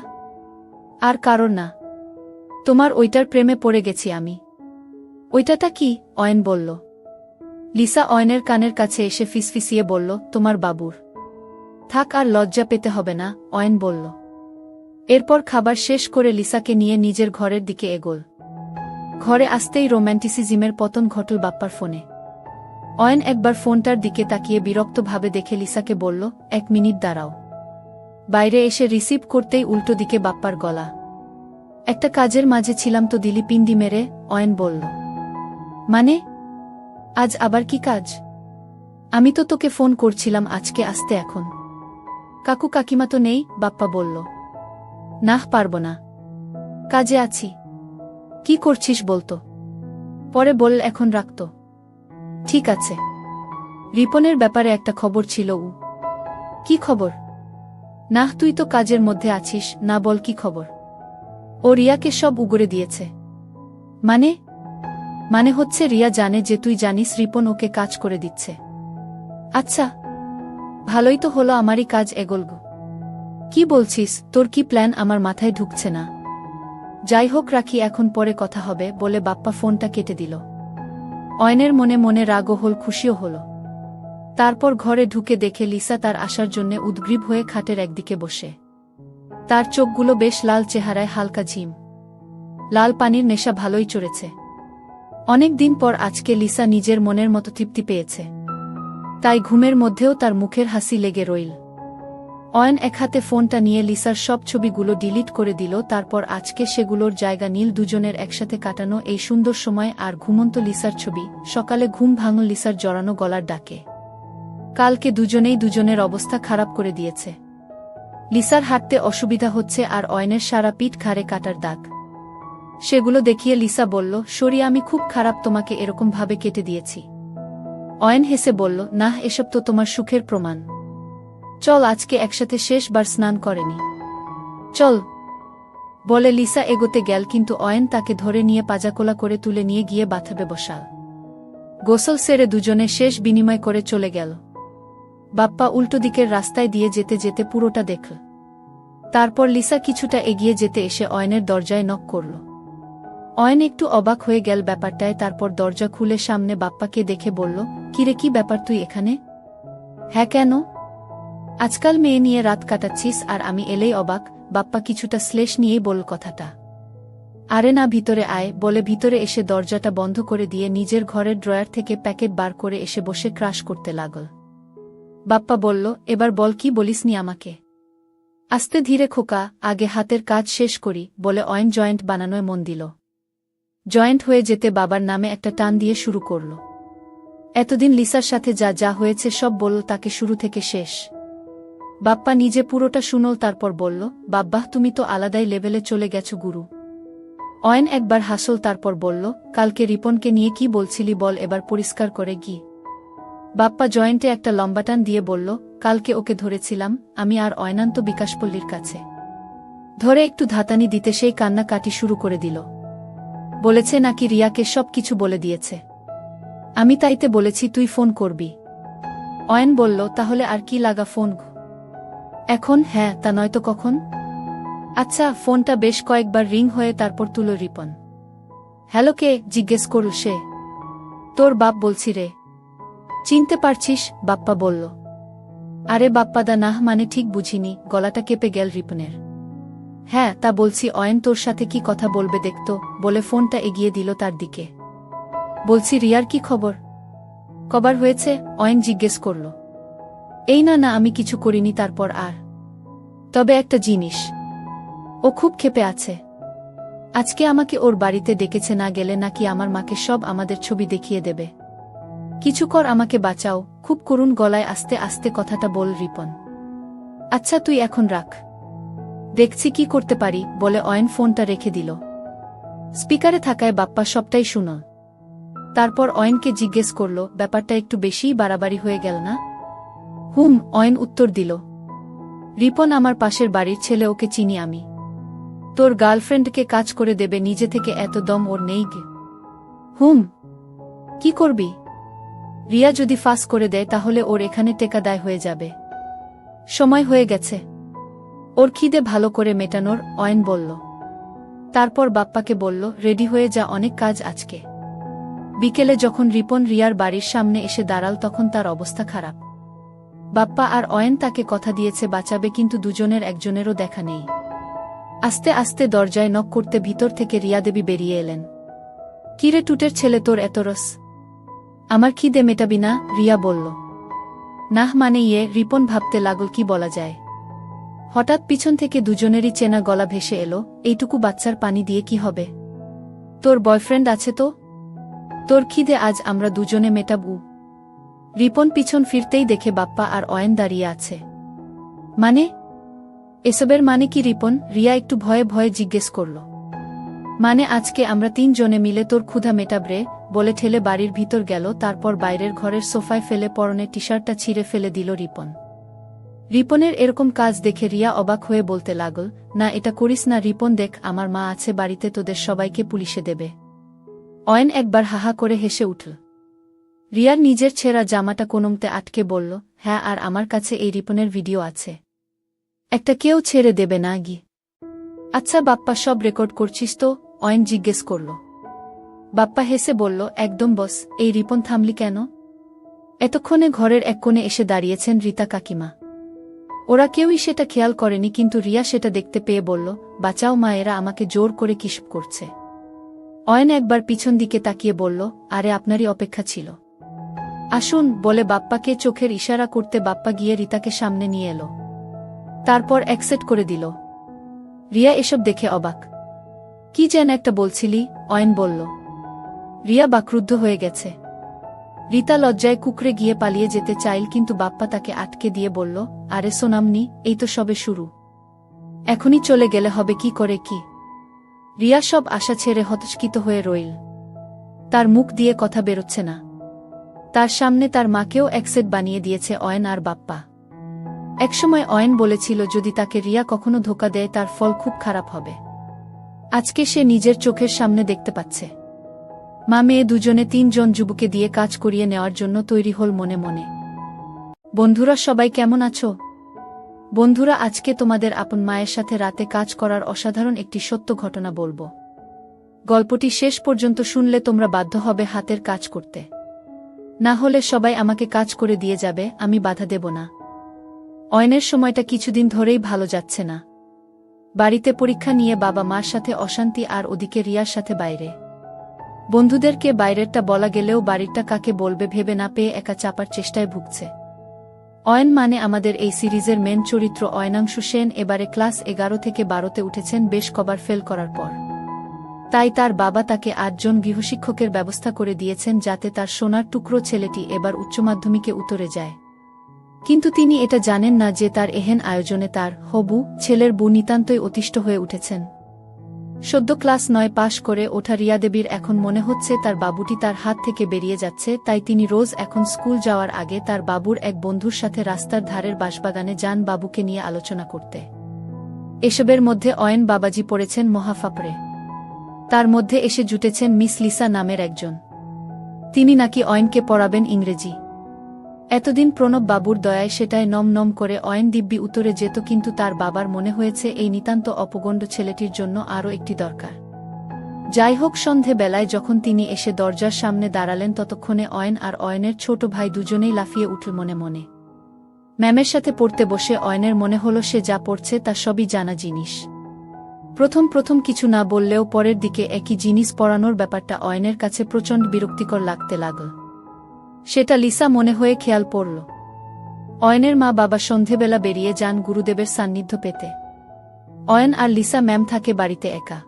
আর কারণ না, তোমার ওইটার প্রেমে পড়ে গেছি আমি। ওইটাটা কি? অয়ন বলল। লিসা অয়নের কানের কাছে এসে ফিসফিসিয়ে বলল, তোমার বাবুর। থাক, আর লজ্জা পেতে হবে না, অয়ন বলল। এরপর খাবার শেষ করে লিসাকে নিয়ে নিজের ঘরের দিকে এগোল। ঘরে আসতেই রোম্যান্টিসিজমের পতন ঘটল বাপ্পার ফোনে। অয়ন একবার ফোনটার দিকে তাকিয়ে বিরক্তভাবে দেখে লিসাকে বলল, 1 মিনিট দাঁড়াও। বাইরে এসে রিসিভ করতেই উল্টো দিকে বাপ্পার গলা। একটা কাজের মাঝে ছিলাম তো দিলি পিন্ডি মেরে, অয়ন বলল। মানে? আজ আবার কি কাজ? আমি তো তোকে ফোন করছিলাম আজকে আসতে, এখন কাকু কাকিমা তো নেই, বাপ্পা বলল। নাহ, পারব না, কাজে আছি। কি করছিস বলতো? পরে বল, এখন রাখত। ঠিক আছে। রিপনের ব্যাপারে একটা খবর ছিল। কি খবর? নাহ, তুই তো কাজের মধ্যে আছিস, না বল কি খবর। ও রিয়াকে সব উগরে দিয়েছে। মানে? মানে হচ্ছে রিয়া জানে যে তুই জানিস রিপন ওকে কাজ করে দিচ্ছে। আচ্ছা, ভালোই তো হলো, আমারই কাজ এগোল। কি বলছিস? তোর কি প্ল্যান আমার মাথায় ঢুকছে না। যাই হোক, রাখি, এখন পরে কথা হবে, বলে বাপ্পা ফোনটা কেটে দিল। অয়নের মনে মনে রাগও হল, খুশিও হল। তারপর ঘরে ঢুকে দেখে লিসা তার আসার জন্যে উদ্গ্রীব হয়ে খাটের একদিকে বসে। তার চোখগুলো বেশ লাল, চেহারায় হালকা ঝিম। লাল পানির নেশা ভালোই চড়েছে। অনেক দিন পর আজকে লিসা নিজের মনের মতো তৃপ্তি পেয়েছে। তাই ঘুমের মধ্যেও তার মুখের হাসি লেগে রইল। অয়ন এক হাতে ফোনটা নিয়ে লিসার সব ছবিগুলো ডিলিট করে দিল। তারপর আজকে সেগুলোর জায়গা নীল দুজনের একসাথে কাটানো এই সুন্দর সময় আর ঘুমন্ত লিসার ছবি। সকালে ঘুম ভাঙল লিসার জড়ানো গলার ডাকে। কালকে দুজনেই দুজনের অবস্থা খারাপ করে দিয়েছে। লিসার হাঁটতে অসুবিধা হচ্ছে আর অয়নের সারা পিঠ ঘাড়ে কাটার দাগ। সেগুলো দেখিয়ে লিসা বলল, সরি, আমি খুব খারাপ, তোমাকে এরকম ভাবে কেটে দিয়েছি। অয়ন হেসে বলল, নাহ, এসব তো তোমার সুখের প্রমাণ। চল, আজকে একসাথে শেষবার স্নান করেনি। চল, বলে লিসা এগোতে গেল, কিন্তু অয়ন তাকে ধরে নিয়ে পাজাকোলা করে তুলে নিয়ে গিয়ে বাথরুমে বসাল। গোসল সেরে দুজনে শেষ বিনিময় করে চলে গেল। বাপ্পা উল্টো দিকের রাস্তায় দিয়ে যেতে যেতে পুরোটা দেখল। তারপর লিসা কিছুটা এগিয়ে যেতে এসে অয়নের দরজায় নক করল। অয়ন একটু অবাক হয়ে গেল ব্যাপারটায়। তারপর দরজা খুলে সামনে বাপ্পাকে দেখে বলল, কিরে, কি ব্যাপার, তুই এখানে? হ্যাঁ, কেন? আজকাল মেয়ে নিয়ে রাত কাটাচ্ছিস আর আমি এলেই অবাক। বাপ্পা কিছুটা শ্লেষ নিয়েই বলল কথাটা। আরে না, ভিতরে আয়, বলে ভিতরে এসে দরজাটা বন্ধ করে দিয়ে নিজের ঘরের ড্রয়ার থেকে প্যাকেট বার করে এসে বসে ক্রাশ করতে লাগল। বাপ্পা বলল, এবার বল, কি বলিসনি আমাকে? আস্তে ধীরে খোকা, আগে হাতের কাজ শেষ করি, বলে অয়ন জয়েন্ট বানানোয় মন দিল। জয়েন্ট হয়ে যেতে বাবার নামে একটা টান দিয়ে শুরু করল। এতদিন লিসার সাথে যা যা হয়েছে সব বলল তাকে, শুরু থেকে শেষ। বাপ্পা নিজে পুরোটা শুনল। তারপর বলল, বাব্বাহ, তুমি তো আলাদাই লেভেলে চলে গেছো গুরু। অয়ন একবার হাসল, তারপর বলল, কালকে রিপনকে নিয়ে কি বলছিলি বল, এবার পরিষ্কার করে গি। বাপ্পা জয়েন্টে একটা লম্বা টান দিয়ে বলল, কালকে ওকে ধরেছিলাম আমি আর অয়নান্ত বিকাশপল্লীর কাছে। ধরে একটু ধাতানি দিতে সেই কান্নাকাটি শুরু করে দিল। বলেছে নাকি রিয়াকে সব কিছু বলে দিয়েছে। আমি তাইতে বলেছি তুই ফোন করবি। অয়ন বলল, তাহলে আর কি লাগা ফোন এখন? হ্যাঁ, তা নয়তো কখন? আচ্ছা। ফোনটা বেশ কয়েকবার রিং হয়ে তারপর তুল রিপন। হ্যালো, কে? জিজ্ঞেস করল সে। তোর বাপ বলছি রে। চিনতে পারছিস? বাপ্পা বলল। আরে বাপ্পাদা, নাহ, মানে ঠিক বুঝিনি। গলাটা কেঁপে গেল রিপনের। হ্যাঁ, তা বলছি। অয়ন তোর সাথে কি কথা বলবে দেখতো, বলে ফোনটা এগিয়ে দিল তার দিকে। বলছি রিয়ার কি খবর? কবার হয়েছে? অয়ন জিজ্ঞেস করল। এই না না, আমি কিছু করিনি। তারপর আর তবে একটা জিনিস, ও খুব ক্ষেপে আছে। আজকে আমাকে ওর বাড়িতে ডেকেছে, না গেলে নাকি আমার মাকে সব আমাদের ছবি দেখিয়ে দেবে। কিছু কর, আমাকে বাঁচাও। খুব করুণ গলায় আস্তে আস্তে কথাটা বল রিপন। আচ্ছা তুই এখন রাখ, দেখছি কি করতে পারি, বলে অয়ন ফোনটা রেখে দিল। স্পিকারে থাকায় বাপ্পা সবটাই শুনল। তারপর অয়নকে জিজ্ঞেস করল, ব্যাপারটা একটু বেশিই বাড়াবাড়ি হয়ে গেল না? হুম, অয়ন উত্তর দিল। রিপন আমার পাশের বাড়ির ছেলে, ওকে চিনি আমি। তোর গার্লফ্রেন্ডকে কাজ করে দেবে নিজে থেকে, এত দম ওর নেই গে। হুম, কি করবি? রিয়া যদি ফাঁস করে দেয় তাহলে ওর এখানে টেকা দায় হয়ে যাবে। সময় হয়ে গেছে ওর খিদে ভালো করে মেটানোর, অয়ন বলল। তারপর বাপ্পাকে বলল, রেডি হয়ে যা, অনেক কাজ আজকে। বিকেলে যখন রিপন রিয়ার বাড়ির সামনে এসে দাঁড়াল তখন তার অবস্থা খারাপ। বাপ্পা আর অয়ন তাকে কথা দিয়েছে বাঁচাবে, কিন্তু দুজনের একজনেরও দেখা নেই। আস্তে আস্তে দরজায় নক করতে ভিতর থেকে রিয়া দেবী বেরিয়ে এলেন। কিরে টুটের ছেলে, তোর এত রস? আমার খিদে মেটাবি না? রিয়া বলল। নাহ মানে রিপন ভাবতে লাগল কি বলা যায়। হঠাৎ পিছন থেকে দুজনেরই চেনা গলা ভেসে এলো, এইটুকু বাচ্চার পানি দিয়ে কি হবে? তোর বয়ফ্রেন্ড আছে তো? তোর খিদে আজ আমরা দুজনে মেটাবু। রিপন পিছন ফিরতেই দেখে বাপ্পা আর অয়ন দাঁড়িয়ে আছে। মানে? এসবের মানে কি রিপন? রিয়া একটু ভয়ে ভয়ে জিজ্ঞেস করল। মানে আজকে আমরা 3 জনে মিলে তোর ক্ষুধা মেটাবরে, বলে ঠেলে বাড়ির ভিতর গেল। তারপর বাইরের ঘরের সোফায় ফেলে পরনের টি-শার্টটা ছিঁড়ে ফেলে দিল রিপন। রিপনের এরকম কাজ দেখে রিয়া অবাক হয়ে বলতে লাগল, না এটা করিস না রিপন, দেখ আমার মা আছে বাড়িতে, তোদের সবাইকে পুলিশে দেবে। অয়ন একবার হাহা করে হেসে উঠল। রিয়ার নিজের ছেঁড়া জামাটা কোনমতে আটকে বলল, হ্যাঁ, আর আমার কাছে এই রিপনের ভিডিও আছে। একটা কেউ ছেড়ে দেবে না গি? আচ্ছা বাপ্পা, সব রেকর্ড করছিস তো? অয়ন জিজ্ঞেস করল। বাপ্পা হেসে বলল, একদম বস। এই রিপন, থামলি কেন? এতক্ষণে ঘরের এক কোণে এসে দাঁড়িয়েছেন রীতা কাকিমা। ওরা কেউই সেটা খেয়াল করেনি, কিন্তু রিয়া সেটা দেখতে পেয়ে বলল, বাঁচাও মা, এরা আমাকে জোর করে কিসব করছে। অয়ন একবার পিছন দিকে তাকিয়ে বলল, আরে আপনারই অপেক্ষা ছিল, আসুন, বলে বাপ্পাকে চোখের ইশারা করতে বাপ্পা গিয়ে রীতাকে সামনে নিয়ে এলো। তারপর অ্যাকসেপ্ট করে দিল। রিয়া এসব দেখে অবাক। কি যেন একটা বলছিলি? অয়ন বলল। রিয়া বাকরুদ্ধ হয়ে গেছে। রীতা লজ্জায় কুকড়ে গিয়ে পালিয়ে যেতে চাইল, কিন্তু বাপ্পা তাকে আটকে দিয়ে বলল, আরে সোনামনি, এই তো সবে শুরু, এখনই চলে গেলে হবে কি করে কি? রিয়া সব আশা ছেড়ে হতচকিত হয়ে রইল। তার মুখ দিয়ে কথা বেরোচ্ছে না। তার সামনে তার মাকেও অ্যাকসেপ্ট বানিয়ে দিয়েছে অয়ন আর বাপ্পা। একসময় অয়ন বলেছিল যদি তাকে রিয়া কখনো ধোঁকা দেয় তার ফল খুব খারাপ হবে। আজকে সে নিজের চোখের সামনে দেখতে পাচ্ছে। মা মেয়ে দুজনে 3 জন যুবককে দিয়ে কাজ করিয়ে নেওয়ার জন্য তৈরি হল মনে মনে। বন্ধুরা সবাই কেমন আছো? বন্ধুরা, আজকে তোমাদের আপন মায়ের সাথে রাতে কাজ করার অসাধারণ একটি সত্য ঘটনা বলবো। গল্পটি শেষ পর্যন্ত শুনলে তোমরা বাধ্য হবে হাতের কাজ করতে। না হলে সবাই আমাকে কাজ করে দিয়ে যাবে, আমি বাধা দেব না। অয়নের সময়টা কিছুদিন ধরেই ভালো যাচ্ছে না। বাড়িতে পরীক্ষা নিয়ে বাবা মার সাথে অশান্তি, আর ওদিকে রিয়ার সাথে বাইরে। বন্ধুদেরকে বাইরেরটা বলা গেলেও বাড়িরটা কাকে বলবে ভেবে না পেয়ে একা চাপার চেষ্টায় ভুগছে। অয়ন মানে আমাদের এই সিরিজের মেন চরিত্র অয়নাংশু সেন এবারে ক্লাস 11 থেকে 12তে উঠেছেন বেশ কবার ফেল করার পর। তাই তার বাবা তাকে 8 জন গৃহশিক্ষকের ব্যবস্থা করে দিয়েছেন যাতে তার সোনার টুকরো ছেলেটি এবার উচ্চমাধ্যমিকে উতরে যায়। কিন্তু তিনি এটা জানেন না যে তার এহেন আয়োজনে তার হবু ছেলের বউ নিতান্তই অতিষ্ঠ হয়ে উঠেছেন। সদ্য ক্লাস 9 পাশ করে ওঠা রিয়া দেবীর এখন মনে হচ্ছে তার বাবুটি তার হাত থেকে বেরিয়ে যাচ্ছে, তাই তিনি রোজ এখন স্কুল যাওয়ার আগে তার বাবুর এক বন্ধুর সাথে রাস্তার ধারের বাঁশবাগানে যান বাবুকে নিয়ে আলোচনা করতে। এসবের মধ্যে অয়ন বাবাজি পড়েছেন মহাফাপড়ে। তার মধ্যে এসে জুটেছেন মিস লিসা নামের একজন। তিনি নাকি অয়নকে পড়াবেন ইংরেজি। এতদিন প্রণব বাবুর দয়ায় সেটায় নম নম করে অয়ন দিব্যি উত্তরে যেত, কিন্তু তার বাবার মনে হয়েছে এই নিতান্ত অপগণ্ড ছেলেটির জন্য আরও একটি দরকার। যাই হোক, সন্ধে বেলায় যখন তিনি এসে দরজার সামনে দাঁড়ালেন ততক্ষণে অয়ন আর অয়নের ছোট ভাই দুজনেই লাফিয়ে উঠল মনে মনে। ম্যামের সাথে পড়তে বসে অয়নের মনে হলো সে যা পড়ছে তা সবই জানা জিনিস। প্রথম প্রথম কিছু না বললেও পরের দিকে একই জিনিস পড়ানোর ব্যাপারটা অয়নের কাছে প্রচণ্ড বিরক্তিকর লাগতে লাগল। সেটা লিসা মনে হয়ে খেয়াল পড়ল। অয়নের মা বাবা সন্ধেবেলা বেরিয়ে যান গুরুদেবের সান্নিধ্য পেতে। অয়ন আর লিসা ম্যাম থাকে বাড়িতে একা।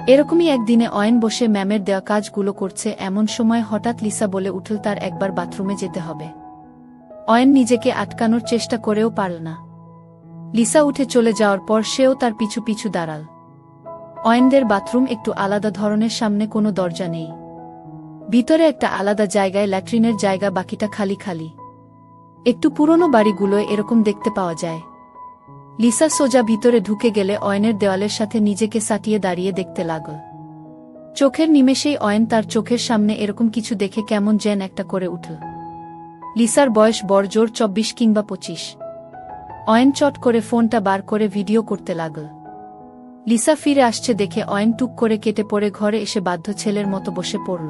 এরকমই একদিনে অয়ন বসে ম্যামের দেওয়া কাজগুলো করছে, এমন সময় হঠাৎ লিসা বলে উঠল তার একবার বাথরুমে যেতে হবে। অয়ন নিজেকে আটকানোর চেষ্টা করেও পারল না। লিসা উঠে চলে যাওয়ার পর সেও তার পিছু পিছু দাঁড়াল। অয়নদের বাথরুম একটু আলাদা ধরনের, সামনে কোনো দরজা নেই। ভিতরে একটা আলাদা জায়গায় ল্যাট্রিনের জায়গা, বাকিটা খালি খালি। একটু পুরনো বাড়িগুলোয় এরকম দেখতে পাওয়া যায়। লিসা সোজা ভিতরে ঢুকে গেলে অয়নের দেওয়ালের সাথে নিজেকে সাটিয়ে দাঁড়িয়ে দেখতে লাগল। চোখের নিমেষেই অয়ন তার চোখের সামনে এরকম কিছু দেখে কেমন যেন একটা করে উঠল। লিসার বয়স বড়জোর 24 কিংবা 25। অয়ন চট করে ফোনটা বার করে ভিডিও করতে লাগল। লিসা ফিরে আসছে দেখে অয়ন টুক করে কেটে পড়ে ঘরে এসে বাধ্য ছেলের মতো বসে পড়ল।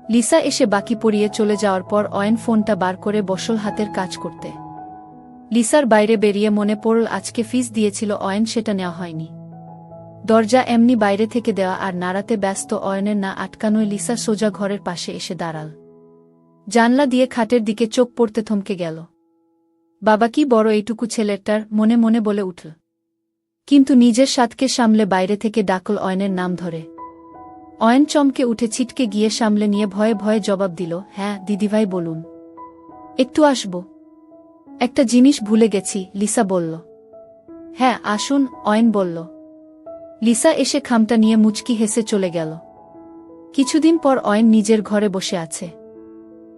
লিসা এসে বাকি পড়িয়ে চলে যাওয়ার পর অয়ন ফোনটা বার করে বসল হাতের কাজ করতে। লিসার বাইরে বেরিয়ে মনে পড়ল আজকে ফিস দিয়েছিল অয়ন, সেটা নেওয়া হয়নি। দরজা এমনি বাইরে থেকে দেওয়া আর নাড়াতে ব্যস্ত অয়নের না আটকানোয় লিসা সোজা ঘরের পাশে এসে দাঁড়াল। জানলা দিয়ে খাটের দিকে চোখ পড়তে থমকে গেল। বাবা কি বড় এইটুকু ছেলেটার, মনে মনে বলে উঠল। কিন্তু নিজের সাতকে সামলে বাইরে থেকে ডাকল অয়নের নাম ধরে। অয়ন চমকে উঠে ছিটকে গিয়ে সামলে নিয়ে ভয়ে ভয়ে জবাব দিল, হ্যাঁ দিদিভাই বলুন। একটু আসব। একটা জিনিস ভুলে গেছি, লিসা বলল। হ্যাঁ আসুন, অয়ন বলল। লিসা এসে খামটা নিয়ে মুচকি হেসে চলে গেল। কিছুদিন পর অয়ন নিজের ঘরে বসে আছে।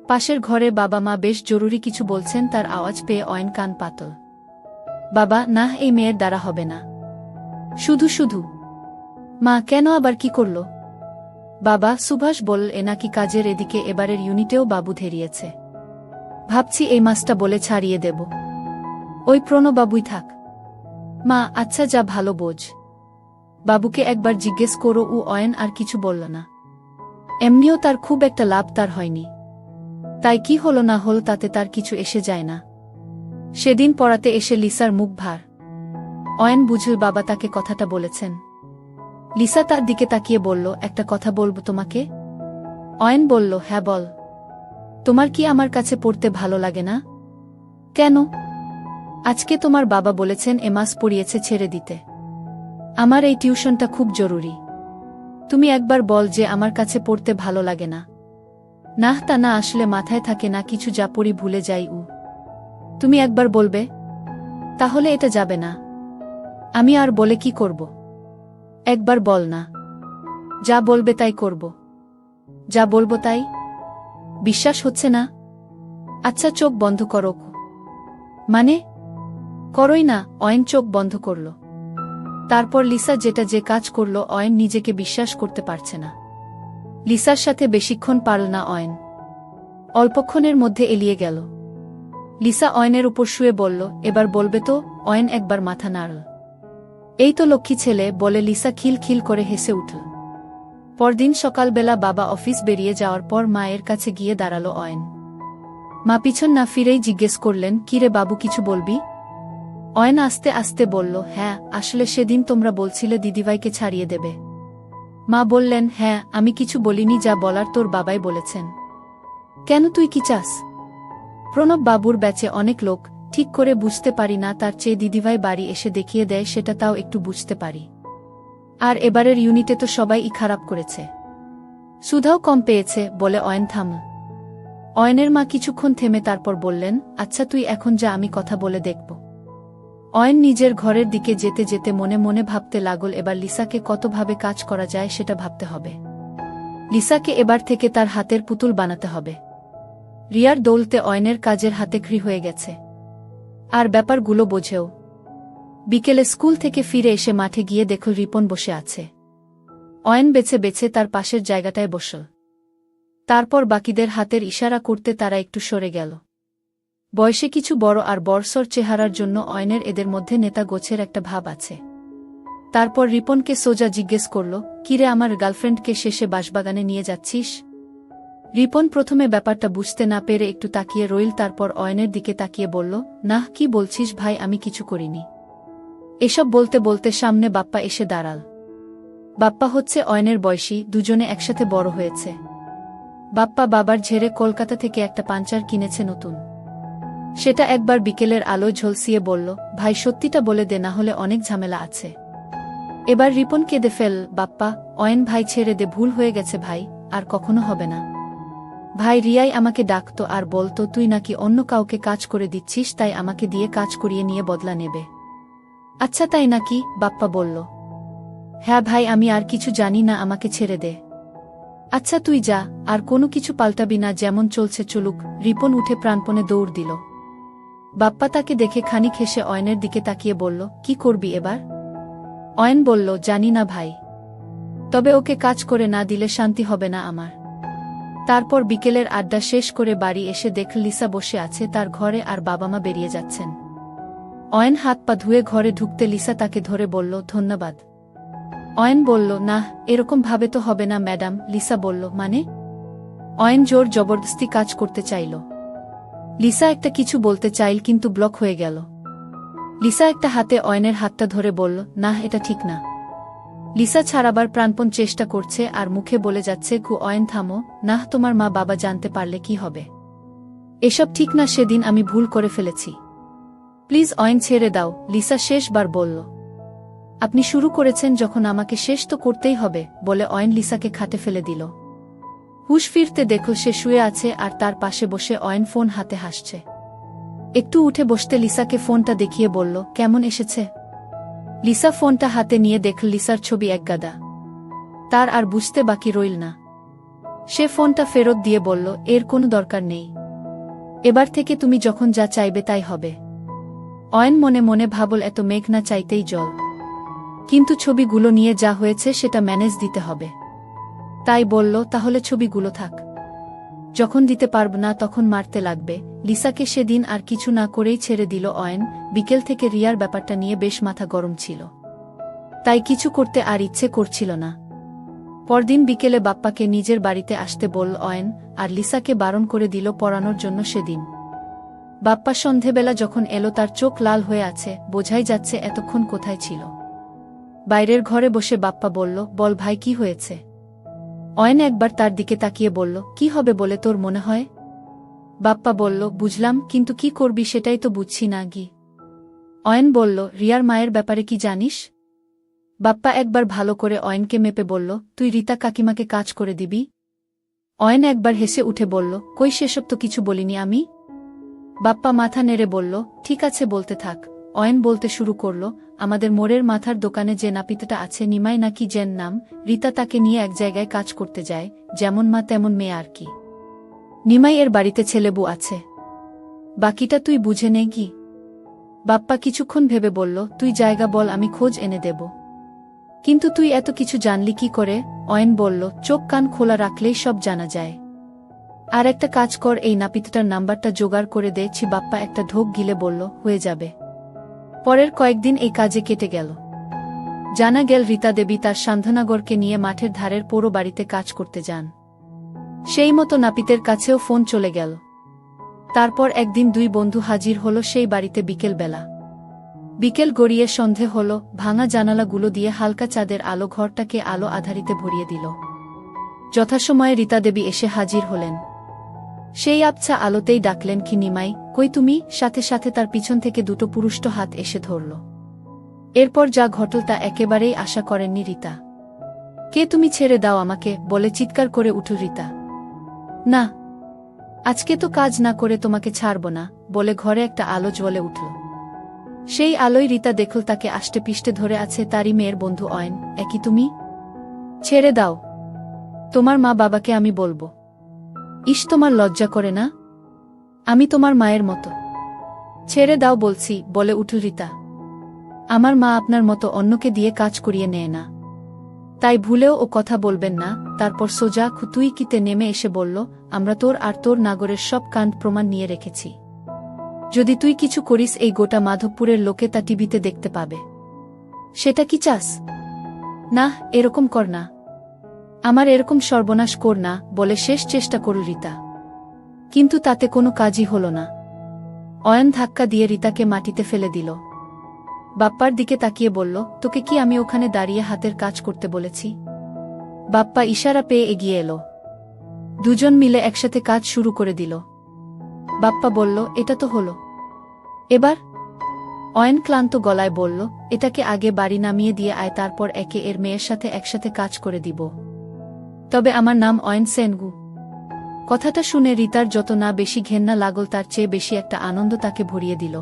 পাশের ঘরে বাবা মা বেশ জরুরি কিছু বলছেন, তার আওয়াজ পেয়ে অয়ন কান পাতল। বাবা, না এই মেয়ের দ্বারা হবে না। শুধু শুধু। মা, কেন আবার কি করল? বাবা, সুভাষ বলল এ নাকি কাজের এদিকে এবারের ইউনিটেও বাবু ধেরিয়েছে। ভাবছি এই মাসটা বলে ছাড়িয়ে দেব। ওই প্রণবাবুই থাক। মা, আচ্ছা যা ভালো বোঝ। বাবুকে একবার জিজ্ঞেস করো। অয়ন আর কিছু বলল না। এমনিও তার খুব একটা লাভ তার হয়নি, তাই কি হলো না হল তাতে তার কিছু এসে যায় না। সেদিন পড়াতে এসে লিসার মুখ ভার। অয়ন বুঝল বাবা তাকে কথাটা বলেছেন। লিসা তার দিকে তাকিয়ে বলল, একটা কথা বলবো তোমাকে। অয়ন বলল, হ্যাঁ বল। তোমার কি আমার কাছে পড়তে ভালো লাগে না? কেন? আজকে তোমার বাবা বলেছেন এ মাস পড়িয়েছে ছেড়ে দিতে। আমার এই টিউশনটা খুব জরুরি। তুমি একবার বল যে আমার কাছে পড়তে ভালো লাগে না। না, তা না আসলে মাথায় থাকে না কিছু, যা পড়ি ভুলে যাই। তুমি একবার বলবে? তাহলে এটা যাবে না। আমি আর বলে কি করব? একবার বল না। যা বলবে তাই করব। যা বলবো তাই। বিশ্বাস হচ্ছে না? আচ্ছা চোখ বন্ধ করো। মানে? করোই না। অয়ন চোখ বন্ধ করল। তারপর লিসা যেটা যে কাজ করল, অয়ন নিজেকে বিশ্বাস করতে পারছে না। লিসার সাথে বেশিক্ষণ পারল না অয়ন। অল্পক্ষণের মধ্যে এলিয়ে গেল। লিসা অয়নের উপর শুয়ে বলল, এবার বলবে তো? অয়ন একবার মাথা নাড়ল। এই তো লক্ষ্মী ছেলে, বলে লিসা খিল খিল করে হেসে উঠল। পরদিন সকালবেলা বাবা অফিস বেরিয়ে যাওয়ার পর মায়ের কাছে গিয়ে দাঁড়াল অয়ন। মা পিছন না ফিরেই জিজ্ঞেস করলেন, কিরে বাবু, কিছু বলবি? অয়ন আস্তে আস্তে বলল, হ্যাঁ আসলে সেদিন তোমরা বলছিলে দিদিভাইকে ছাড়িয়ে দেবে। মা বললেন, হ্যাঁ আমি কিছু বলিনি, যা বলার তোর বাবাই বলেছেন। কেন, তুই কি চাস? প্রণব বাবুর ব্যাচে অনেক লোক, ঠিক করে বুঝতে পারি না, তার চেয়ে দিদিভাই বাড়ি এসে দেখিয়ে দেয়, সেটা তাও একটু বুঝতে পারি। আর এবারের ইউনিটে তো সবাই খারাপ করেছে, সুধাও কম পেয়েছে, বলে অয়ন থামল। অয়নের মা কিছুক্ষণ থেমে তারপর বললেন, আচ্ছা তুই এখন যা, আমি কথা বলে দেখব। অয়ন নিজের ঘরের দিকে যেতে যেতে মনে মনে ভাবতে লাগল, এবার লিসাকে কতভাবে কাজ করা যায় সেটা ভাবতে হবে। লিসাকে এবার থেকে তার হাতের পুতুল বানাতে হবে। রিয়ার দৌলতে অয়নের কাজের হাতে খৃ হয়ে গেছে, আর ব্যাপারগুলো বোঝেও। বিকেলে স্কুল থেকে ফিরে এসে মাঠে গিয়ে দেখল রিপন বসে আছে। অয়ন বেছে বেছে তার পাশের জায়গাটায় বসল। তারপর বাকিদের হাতের ইশারা করতে তারা একটু সরে গেল। বয়সে কিছু বড় আর বর্ষর চেহারার জন্য অয়নের এদের মধ্যে নেতা গোছের একটা ভাব আছে। তারপর রিপনকে সোজা জিজ্ঞেস করল, কিরে, আমার গার্লফ্রেন্ডকে শেষে বাঁশবাগানে নিয়ে যাচ্ছিস? রিপন প্রথমে ব্যাপারটা বুঝতে না পেরে একটু তাকিয়ে রইল, তারপর অয়নের দিকে তাকিয়ে বলল, নাহ, কি বলছিস ভাই, আমি কিছু করিনি। এসব বলতে বলতে সামনে বাপ্পা এসে দাঁড়াল। বাপ্পা হচ্ছে অয়নের বয়সী, দুজনে একসাথে বড় হয়েছে। বাপ্পা বাবার ঝেড়ে কলকাতা থেকে একটা পাঞ্চার কিনেছে নতুন। সেটা একবার বিকেলের আলোয় ঝলসিয়ে বলল, ভাই সত্যিটা বলে দে, না হলে অনেক ঝামেলা আছে। এবার রিপন কেঁদে ফেল। বাপ্পা, অয়ন ভাই ছেড়ে দে, ভুল হয়ে গেছে ভাই, আর কখনো হবে না। ভাই রিয়াই আমাকে ডাকতো আর বলতো তুই নাকি অন্য কাউকে কাজ করে দিচ্ছিস, তাই আমাকে দিয়ে কাজ করিয়ে নিয়ে বদলা নেবে। আচ্ছা তাই নাকি? বাপ্পা বলল। হ্যাঁ ভাই, আমি আর কিছু জানি না, আমাকে ছেড়ে দে। আচ্ছা তুই যা, আর কোনো কিছু পাল্টাবি না, যেমন চলছে চলুক। রিপন উঠে প্রাণপণে দৌড় দিল। বাপ্পা তাকে দেখে খানিক হেসে অয়নের দিকে তাকিয়ে বলল, কি করবি এবার? অয়ন বলল, জানি না ভাই, তবে ওকে কাজ করে না দিলে শান্তি হবে না আমার। তারপর বিকেলের আড্ডা শেষ করে বাড়ি এসে দেখল লিসা বসে আছে তার ঘরে আর বাবা মা বেরিয়ে যাচ্ছেন। অয়ন হাত পা ধুয়ে ঘরে ঢুকতে লিসা তাকে ধরে বলল, ধন্যবাদ। অয়ন বলল, না, এরকম ভাবে তো হবে না ম্যাডাম। লিসা বলল, মানে? অয়ন জোর জবরদস্তি কাজ করতে চাইল। লিসা একটা কিছু বলতে চাইল, কিন্তু ব্লক হয়ে গেল। লিসা একটা হাতে অয়নের হাতটা ধরে বলল, না, এটা ঠিক না। লিসা ছাড়াবার প্রাণপণ চেষ্টা করছে আর মুখে বলে যাচ্ছে, অয়ন থামো, না, তোমার মা বাবা জানতে পারলে কি হবে? এসব ঠিক না, সেদিন আমি ভুল করে ফেলেছি। প্লিজ অয়ন ছেড়ে দাও, লিসা শেষবার বলল। আপনি শুরু করেছেন যখন, আমাকে শেষ তো করতেই হবে, বলে অয়ন লিসাকে খাটে ফেলে দিল। হুশ ফিরতে দেখল সে শুয়ে আছে আর তার পাশে বসে অয়ন ফোন হাতে হাসছে। একটু উঠে বসতে লিসাকে ফোনটা দেখিয়ে বলল, কেমন এসেছে? লিসা ফোনটা হাতে নিয়ে দেখল লিসার ছবি একগাদা। তার আর বুঝতে বাকি রইল না। সে ফোনটা ফেরত দিয়ে বলল, এর কোনো দরকার নেই, এবার থেকে তুমি যখন যা চাইবে তাই হবে। অয়ন মনে মনে ভাবল, এত মেঘ না চাইতেই জল। কিন্তু ছবিগুলো নিয়ে যা হয়েছে সেটা ম্যানেজ দিতে হবে। তাই বলল, তাহলে ছবিগুলো থাক, যখন দিতে পারব না তখন মারতে লাগবে। লিসাকে সেদিন আর কিছু না করেই ছেড়ে দিল অয়ন। বিকেল থেকে রিয়ার ব্যাপারটা নিয়ে বেশ মাথা গরম ছিল, তাই কিছু করতে আর ইচ্ছে করছিল না। পরদিন বিকেলে বাপ্পাকে নিজের বাড়িতে আসতে বলল অয়ন, আর লিসাকে বারণ করে দিল পড়ানোর জন্য সেদিন। বাপ্পা সন্ধেবেলা যখন এলো তার চোখ লাল হয়ে আছে, বোঝাই যাচ্ছে এতক্ষণ কোথায় ছিল। বাইরের ঘরে বসে বাপ্পা বলল, বল ভাই, কি হয়েছে? অয়ন একবার তার দিকে তাকিয়ে বলল, কি হবে বলে তোর মনে হয়? বাপ্পা বলল, বুঝলাম, কিন্তু কি করবি সেটাই তো বুঝছি না গি। অয়ন বলল, রিয়ার মায়ের ব্যাপারে কি জানিস? বাপ্পা একবার ভালো করে অয়নকে মেপে বলল, তুই রীতা কাকিমাকে কাজ করে দিবি? অয়ন একবার হেসে উঠে বলল, কই, সেসব তো কিছু বলিনি আমি। বাপ্পা মাথা নেড়ে বলল, ঠিক আছে, বলতে থাক। অয়ন বলতে শুরু করল, আমাদের মোড়ের মাথার দোকানে যে নাপিতটা আছে, নিমাই নাকি যেন নাম, রীতা তাকে নিয়ে এক জায়গায় কাজ করতে যায়, যেমন মা তেমন মেয়ে আর কি। নিমাই এর বাড়িতে ছেলেবু আছে, বাকিটা তুই বুঝে নে কি। বাপ্পা কিছুক্ষণ ভেবে বলল, তুই জায়গা বল, আমি খোঁজ এনে দেব। কিন্তু তুই এত কিছু জানলি কি করে? অয়ন বলল, চোখ কান খোলা রাখলেই সব জানা যায়। আর একটা কাজ কর, এই নাপিতটার নাম্বারটা জোগাড় করে দেছি। বাপ্পা একটা ঢোক গিলে বলল, হয়ে যাবে। পরের কয়েকদিন এই কাজে কেটে গেল। জানা গেল রীতা দেবী তার সান্ধ্বনাগরকে নিয়ে মাঠের ধারের পোড়ো বাড়িতে কাজ করতে যান। সেই মতো নাপিতের কাছেও ফোন চলে গেল। তারপর একদিন দুই বন্ধু হাজির হলো সেই বাড়িতে বিকেলবেলা। বিকেল গড়িয়ে সন্ধে হল, ভাঙা জানালাগুলো দিয়ে হালকা চাঁদের আলো ঘরটাকে আলো আধারিতে ভরিয়ে দিল। যথাসময়ে রীতা দেবী এসে হাজির হলেন। সেই আবছা আলোতেই ডাকলেন, কি নিমাই, কই তুমি? সাথে সাথে তার পিছন থেকে দুটো পুরুষ্ট হাত এসে ধরল। এরপর যা ঘটল তা একেবারেই আশা করেননি রীতা। কে তুমি? ছেড়ে দাও আমাকে, বলে চিৎকার করে উঠল রীতা। না, আজকে তো কাজ না করে তোমাকে ছাড়ব না, বলে ঘরে একটা আলো জ্বলে উঠল। সেই আলোয় রীতা দেখল তাকে আষ্টে পিষ্টে ধরে আছে তারই মেয়ের বন্ধু অয়ন। একই তুমি? ছেড়ে দাও, তোমার মা বাবাকে আমি বলবো। ইস, তোমার লজ্জা করে না? আমি তোমার মায়ের মতো। ছেড়ে দাও বলছি, বলে উঠল রীতা। আমার মা আপনার মতো অন্যকে দিয়ে কাজ করিয়ে নেয় না, তাই ভুলেও ও কথা বলবেন না। তারপর সোজা খুতুইকিতে নেমে এসে বলল, আমরা তোর আর তোর নাগরের সব কাণ্ড প্রমাণ নিয়ে রেখেছি। যদি তুই কিছু করিস, এই গোটা মাধবপুরের লোকে তা টিভিতে দেখতে পাবে। সেটা কি চাস? না, এরকম কর না, আমার এরকম সর্বনাশ কর না, বলে শেষ চেষ্টা করল রীতা। কিন্তু তাতে কোনো কাজই হল না। অয়ন ধাক্কা দিয়ে রীতাকে মাটিতে ফেলে দিল। বাপ্পার দিকে তাকিয়ে বলল, তোকে কি আমি ওখানে দাঁড়িয়ে হাতের কাজ করতে বলেছি? বাপ্পা ইশারা পেয়ে এগিয়ে এলো। দুজন মিলে একসাথে কাজ শুরু করে দিল। বাপ্পা বলল, এটা তো হলো। এবার? অয়ন ক্লান্ত গলায় বলল, এটাকে আগে বাড়ি নামিয়ে দিয়ে আয়, তারপর একে এর মেয়ের সাথে একসাথে কাজ করে দিব। তবে আমার নাম অয়ন সেনগু। কথাটা শুনে রিতার যত না বেশি ঘেন্না লাগল তার চেয়ে বেশি একটা আনন্দ তাকে ভরিয়ে দিল।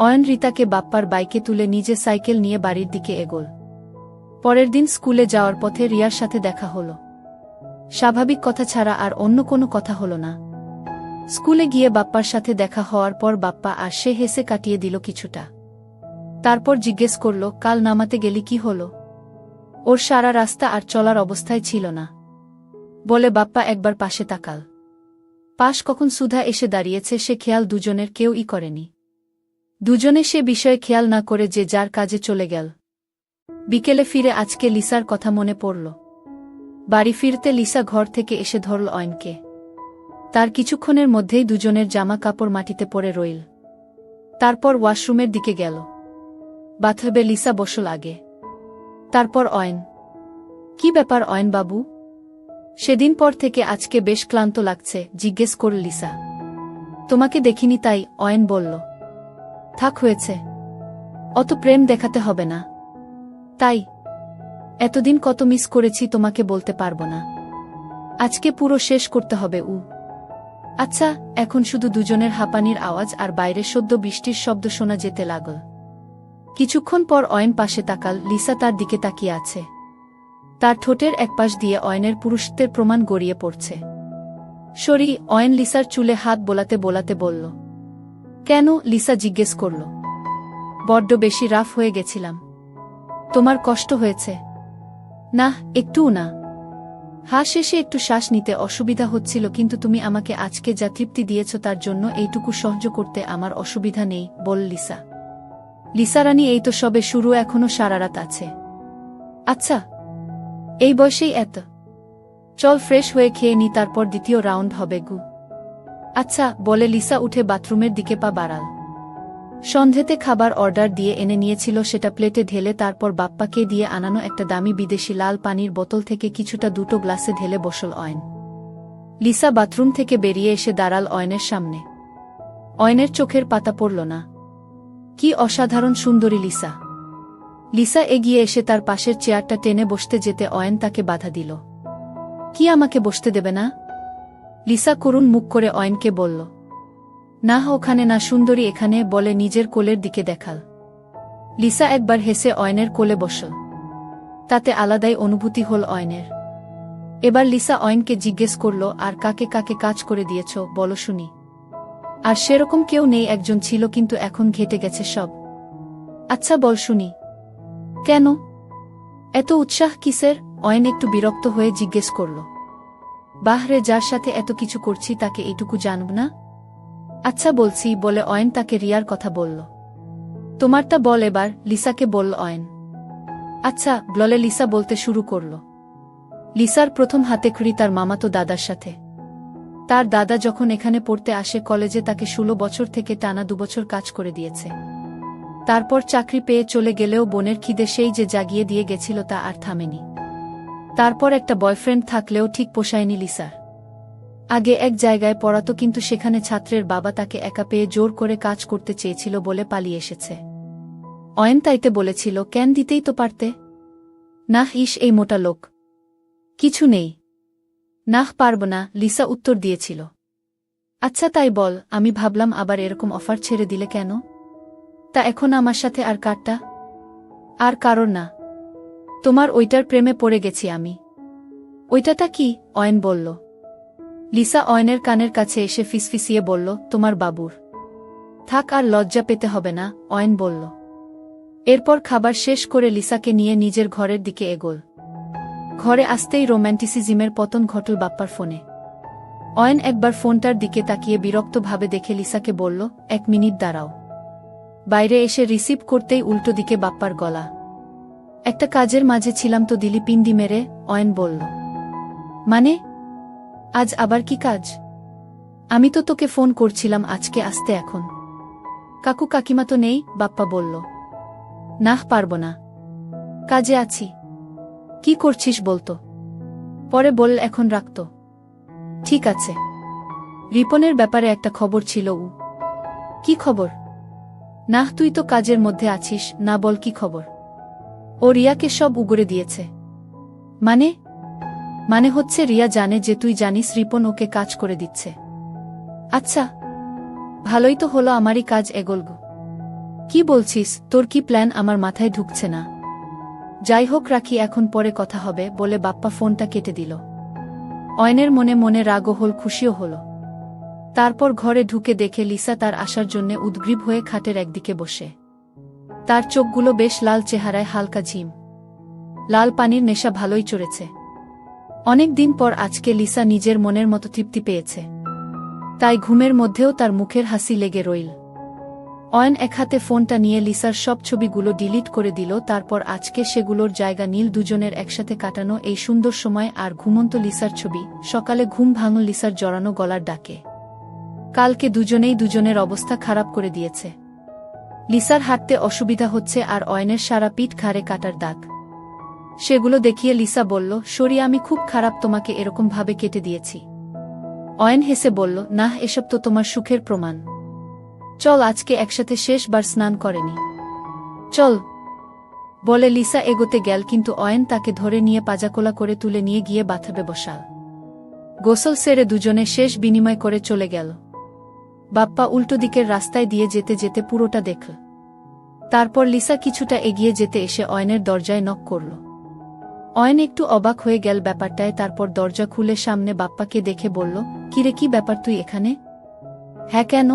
অয়ন রিতাকে বাপ্পার বাইকে তুলে নিজে সাইকেল নিয়ে বাড়ির দিকে এগোল। পরের দিন স্কুলে যাওয়ার পথে রিয়ার সাথে দেখা হল। স্বাভাবিক কথা ছাড়া আর অন্য কোনো কথা হল না। স্কুলে গিয়ে বাপ্পার সাথে দেখা হওয়ার পর বাপ্পা আর সে হেসে কাটিয়ে দিল কিছুটা। তারপর জিজ্ঞেস করল, কাল নামাতে গেলি কি হলো? ওর সারা রাস্তা আর চলার অবস্থায় ছিল না বলে বাপ্পা একবার পাশে তাকাল। পাশ কখন সুধা এসে দাঁড়িয়েছে সে খেয়াল দুজনের কেউই করেনি। দুজনে সে বিষয়ে খেয়াল না করে যে যার কাজে চলে গেল। বিকেলে ফিরে আজকে লিসার কথা মনে পড়ল। বাড়ি ফিরতে লিসা ঘর থেকে এসে ধরল অয়নকে। তার কিছুক্ষণের মধ্যেই দুজনের জামা কাপড় মাটিতে পড়ে রইল। তারপর ওয়াশরুমের দিকে গেল। বাথরুমে লিসা বসল আগে। তারপর অয়ন। কি ব্যাপার অয়ন বাবু? সেদিন পর থেকে আজকে বেশ ক্লান্ত লাগছে, জিজ্ঞেস করল লিসা। তোমাকে দেখিনি তাই, অয়ন বলল। থাক হয়েছে, অত প্রেম দেখাতে হবে না। তাই এতদিন কত মিস করেছি তোমাকে বলতে পারবো না। আজকে পুরো শেষ করতে হবে। আচ্ছা, এখন শুধু দুজনের হাঁপানির আওয়াজ আর বাইরে সদ্য বৃষ্টির শব্দ শোনা যেতে লাগল। কিছুক্ষণ পর অয়ন পাশে তাকাল। লিসা তার দিকে তাকিয়ে আছে। তার ঠোঁটের একপাশ দিয়ে অয়নের পুরুষত্বের প্রমাণ গড়িয়ে পড়ছে। সরি। অয়ন লিসার চুলে হাত বোলাতে বোলাতে বলল। কেন? লিসা জিজ্ঞেস করল। বড্ড বেশি রাফ হয়ে গেছিলাম। তোমার কষ্ট হয়েছে? না, একটুও না। শেষে একটু শ্বাস নিতে অসুবিধা হচ্ছিল, কিন্তু তুমি আমাকে আজকে যা তৃপ্তি দিয়েছ তার জন্য এইটুকু সহ্য করতে আমার অসুবিধা নেই, বল লিসা। লিসা রানী, এই তো সবে শুরু, এখনো সারা রাত আছে। আচ্ছা, এই বয়সেই এত? চল ফ্রেশ হয়ে খেয়ে নি, তারপর দ্বিতীয় রাউন্ড হবে গু। আচ্ছা, বলে লিসা উঠে বাথরুমের দিকে পা বাড়াল। সন্ধেতে খাবার অর্ডার দিয়ে এনে নিয়েছিল, সেটা প্লেটে ঢেলে তারপর বাপ্পাকে দিয়ে আনানো একটা দামি বিদেশি লাল পানির বোতল থেকে কিছুটা দুটো গ্লাসে ঢেলে বসল অয়ন। লিসা বাথরুম থেকে বেরিয়ে এসে দাঁড়াল অয়নের সামনে। অয়নের চোখের পাতা পড়ল না। কি অসাধারণ সুন্দরী লিসা! লিসা এগিয়ে এসে তার পাশের চেয়ারটা টেনে বসতে যেতে অয়ন তাকে বাধা দিল। কি আমাকে বসতে দেবে না? লিসা করুণ মুখ করে অয়নকে বলল। না, ওখানে না সুন্দরী, এখানে, বলে নিজের কোলের দিকে দেখাল। লিসা একবার হেসে অয়নের কোলে বসল। তাতে আলাদাই অনুভূতি হল অয়নের। এবার লিসা অয়নকে জিজ্ঞেস করল, আর কাকে কাকে কাজ করে দিয়েছ বলো শুনি। আর সেরকম কেউ নেই, একজন ছিল, কিন্তু এখন ঘেটে গেছে সব। আচ্ছা বল শুনি। কেন এত উৎসাহ কিসের? অয়ন একটু বিরক্ত হয়ে জিজ্ঞেস করল। বাহরে, যার সাথে এত কিছু করছি তাকে এইটুকু জানব না? আচ্ছা বলছি, বলে অয়ন তাকে রিয়ার কথা বলল। তোমারটা বল এবার, লিসাকে বলল অয়ন। আচ্ছা, বলে লিসা বলতে শুরু করল। লিসার প্রথম হাতেখড়ি তার মামাতো দাদার সাথে। তার দাদা যখন এখানে পড়তে আসে কলেজে, তাকে 16 বছর থেকে টানা 2 বছর কাজ করে দিয়েছে। তারপর চাকরি পেয়ে চলে গেলেও বোনের খিদে সেই যে জাগিয়ে দিয়ে গেছিল তা আর থামেনি। তারপর একটা বয়ফ্রেন্ড থাকলেও ঠিক পোষায়নি লিসার। আগে এক জায়গায় পড়াতো, কিন্তু সেখানে ছাত্রের বাবা তাকে একা পেয়ে জোর করে কাজ করতে চেয়েছিল বলে পালিয়ে এসেছে। অয়ন তাইতে বলেছিল, কেন, দিতেই তো পারতে। নাহ, এই মোটা লোক, কিছু নেই। নাহ, পারব না, লিসা উত্তর দিয়েছিল। আচ্ছা তাই বল, আমি ভাবলাম আবার এরকম অফার ছেড়ে দিলে কেন? তা এখন আমার সাথে আর কারটা? আর কারণ না, তোমার ওইটার প্রেমে পড়ে গেছি আমি। ওইটাটা কি? অয়ন বলল। লিসা অয়নের কানের কাছে এসে ফিসফিসিয়ে বলল, তোমার বাবুর। থাক, আর লজ্জা পেতে হবে না, অয়ন বলল। এরপর খাবার শেষ করে লিসাকে নিয়ে নিজের ঘরের দিকে এগোল। ঘরে আসতেই রোম্যান্টিসিজমের পতন ঘটল বাপ্পার ফোনে। অয়ন একবার ফোনটার দিকে তাকিয়ে বিরক্তভাবে দেখে লিসাকে বলল, 1 মিনিট দাঁড়াও। বাইরে এসে রিসিভ করতেই উল্টো দিকে বাপ্পার গলা। একটা কাজের মাঝে ছিলাম তো দিলি পিন্ডি মেরে, অয়ন বলল। মানে? আজ আবার কি কাজ? আমি তো তোকে ফোন করছিলাম আজকে আসতে। এখন কাকু কাকিমা তো নেই, বাপ্পা বলল। নাহ, পারবো না, কাজে আছি। কি করছিস বলতো? পরে বল, এখন রাখতো। ঠিক আছে। রিপনের ব্যাপারে একটা খবর ছিল। কি খবর? নাহ, তুই তো কাজের মধ্যে আছিস, না বল কি খবর। ও রিয়াকে সব উগরে দিয়েছে। মানে? মানে হচ্ছে রিয়া জানে যে তুই জানিস রিপন ওকে কাজ করে দিচ্ছে। আচ্ছা, ভালোই তো হলো, আমারই কাজ এগোলগ। কি বলছিস? তোর কি প্ল্যান আমার মাথায় ঢুকছে না। যাই হোক, রাখি, এখন পরে কথা হবে বলে বাপ্পা ফোনটা কেটে দিল। অয়নের মনে মনে রাগও হল, খুশিও হল। তারপর ঘরে ঢুকে দেখে লিসা তার আসার জন্য উদ্গ্রীব হয়ে খাটের একদিকে বসে। তার চোখগুলো বেশ লাল, চেহারায় হালকা ঝিম। লাল পানির নেশা ভালোই চড়েছে। অনেক দিন পর আজকে লিসা নিজের মনের মতো তৃপ্তি পেয়েছে। তাই ঘুমের মধ্যেও তার মুখের হাসি লেগে রইল। অয়ন এক হাতে ফোনটা নিয়ে লিসার সব ছবিগুলো ডিলিট করে দিল। তারপর আজকে সেগুলোর জায়গা নীল দুজনের একসাথে কাটানো এই সুন্দর সময় আর ঘুমন্ত লিসার ছবি। সকালে ঘুম ভাঙল লিসার জড়ানো গলার ডাকে। কালকে দুজনেই দুজনের অবস্থা খারাপ করে দিয়েছে। লিসার হাঁটতে অসুবিধা হচ্ছে আর অয়নের সারা পিঠ ঘাড়ে কাটার দাগ। সেগুলো দেখিয়ে লিসা বলল, সরি, আমি খুব খারাপ, তোমাকে এরকম ভাবে কেটে দিয়েছি। অয়ন হেসে বলল, নাহ, এসব তো তোমার সুখের প্রমাণ। চল, আজকে একসাথে শেষবার স্নান করেনি। চল বলে লিসা এগোতে গেল, কিন্তু অয়ন তাকে ধরে নিয়ে পাজাকোলা করে তুলে নিয়ে গিয়ে বাথরুমে বসাল। গোসল সেরে দুজনে শেষ বিনিময় করে চলে গেল। বাপ্পা উল্টো দিকের রাস্তায় দিয়ে যেতে যেতে পুরোটা দেখল। তারপর লিসা কিছুটা এগিয়ে যেতে এসে অয়নের দরজায় নক করল। অয়ন একটু অবাক হয়ে গেল ব্যাপারটায়। তারপর দরজা খুলে সামনে বাপ্পাকে দেখে বলল, কিরে, কি ব্যাপার, তুই এখানে? হ্যাঁ, কেন?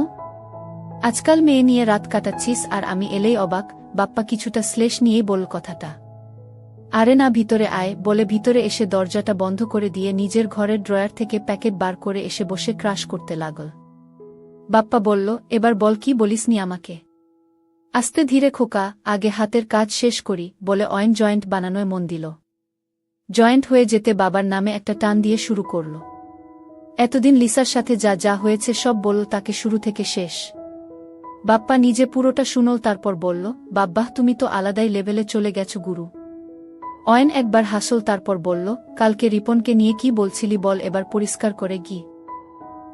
আজকাল মেয়ে নিয়ে রাত কাটাচ্ছিস আর আমি এলেই অবাক। বাপ্পা কিছুটা শ্লেষ নিয়েই বলল কথাটা। আরে না, ভিতরে আয় বলে ভিতরে এসে দরজাটা বন্ধ করে দিয়ে নিজের ঘরের ড্রয়ার থেকে প্যাকেট বার করে এসে বসে ক্রাশ করতে লাগল। বাপ্পা বলল, এবার বল, কি বলিসনি আমাকে? আস্তে ধীরে খোকা, আগে হাতের কাজ শেষ করি বলে অয়ন জয়েন্ট বানানোয় মন দিল। জয়েন্ট হয়ে যেতে বাবার নামে একটা টান দিয়ে শুরু করল। এতদিন লিসার সাথে যা যা হয়েছে সব বলল তাকে, শুরু থেকে শেষ। বাপ্পা নিজে পুরোটা শুনল। তারপর বলল, বাব্বাহ, তুমি তো আলাদাই লেভেলে চলে গেছো গুরু। অয়ন একবার হাসল, তারপর বলল, কালকে রিপনকে নিয়ে কি বলছিলি বল, এবার পরিষ্কার করে গি।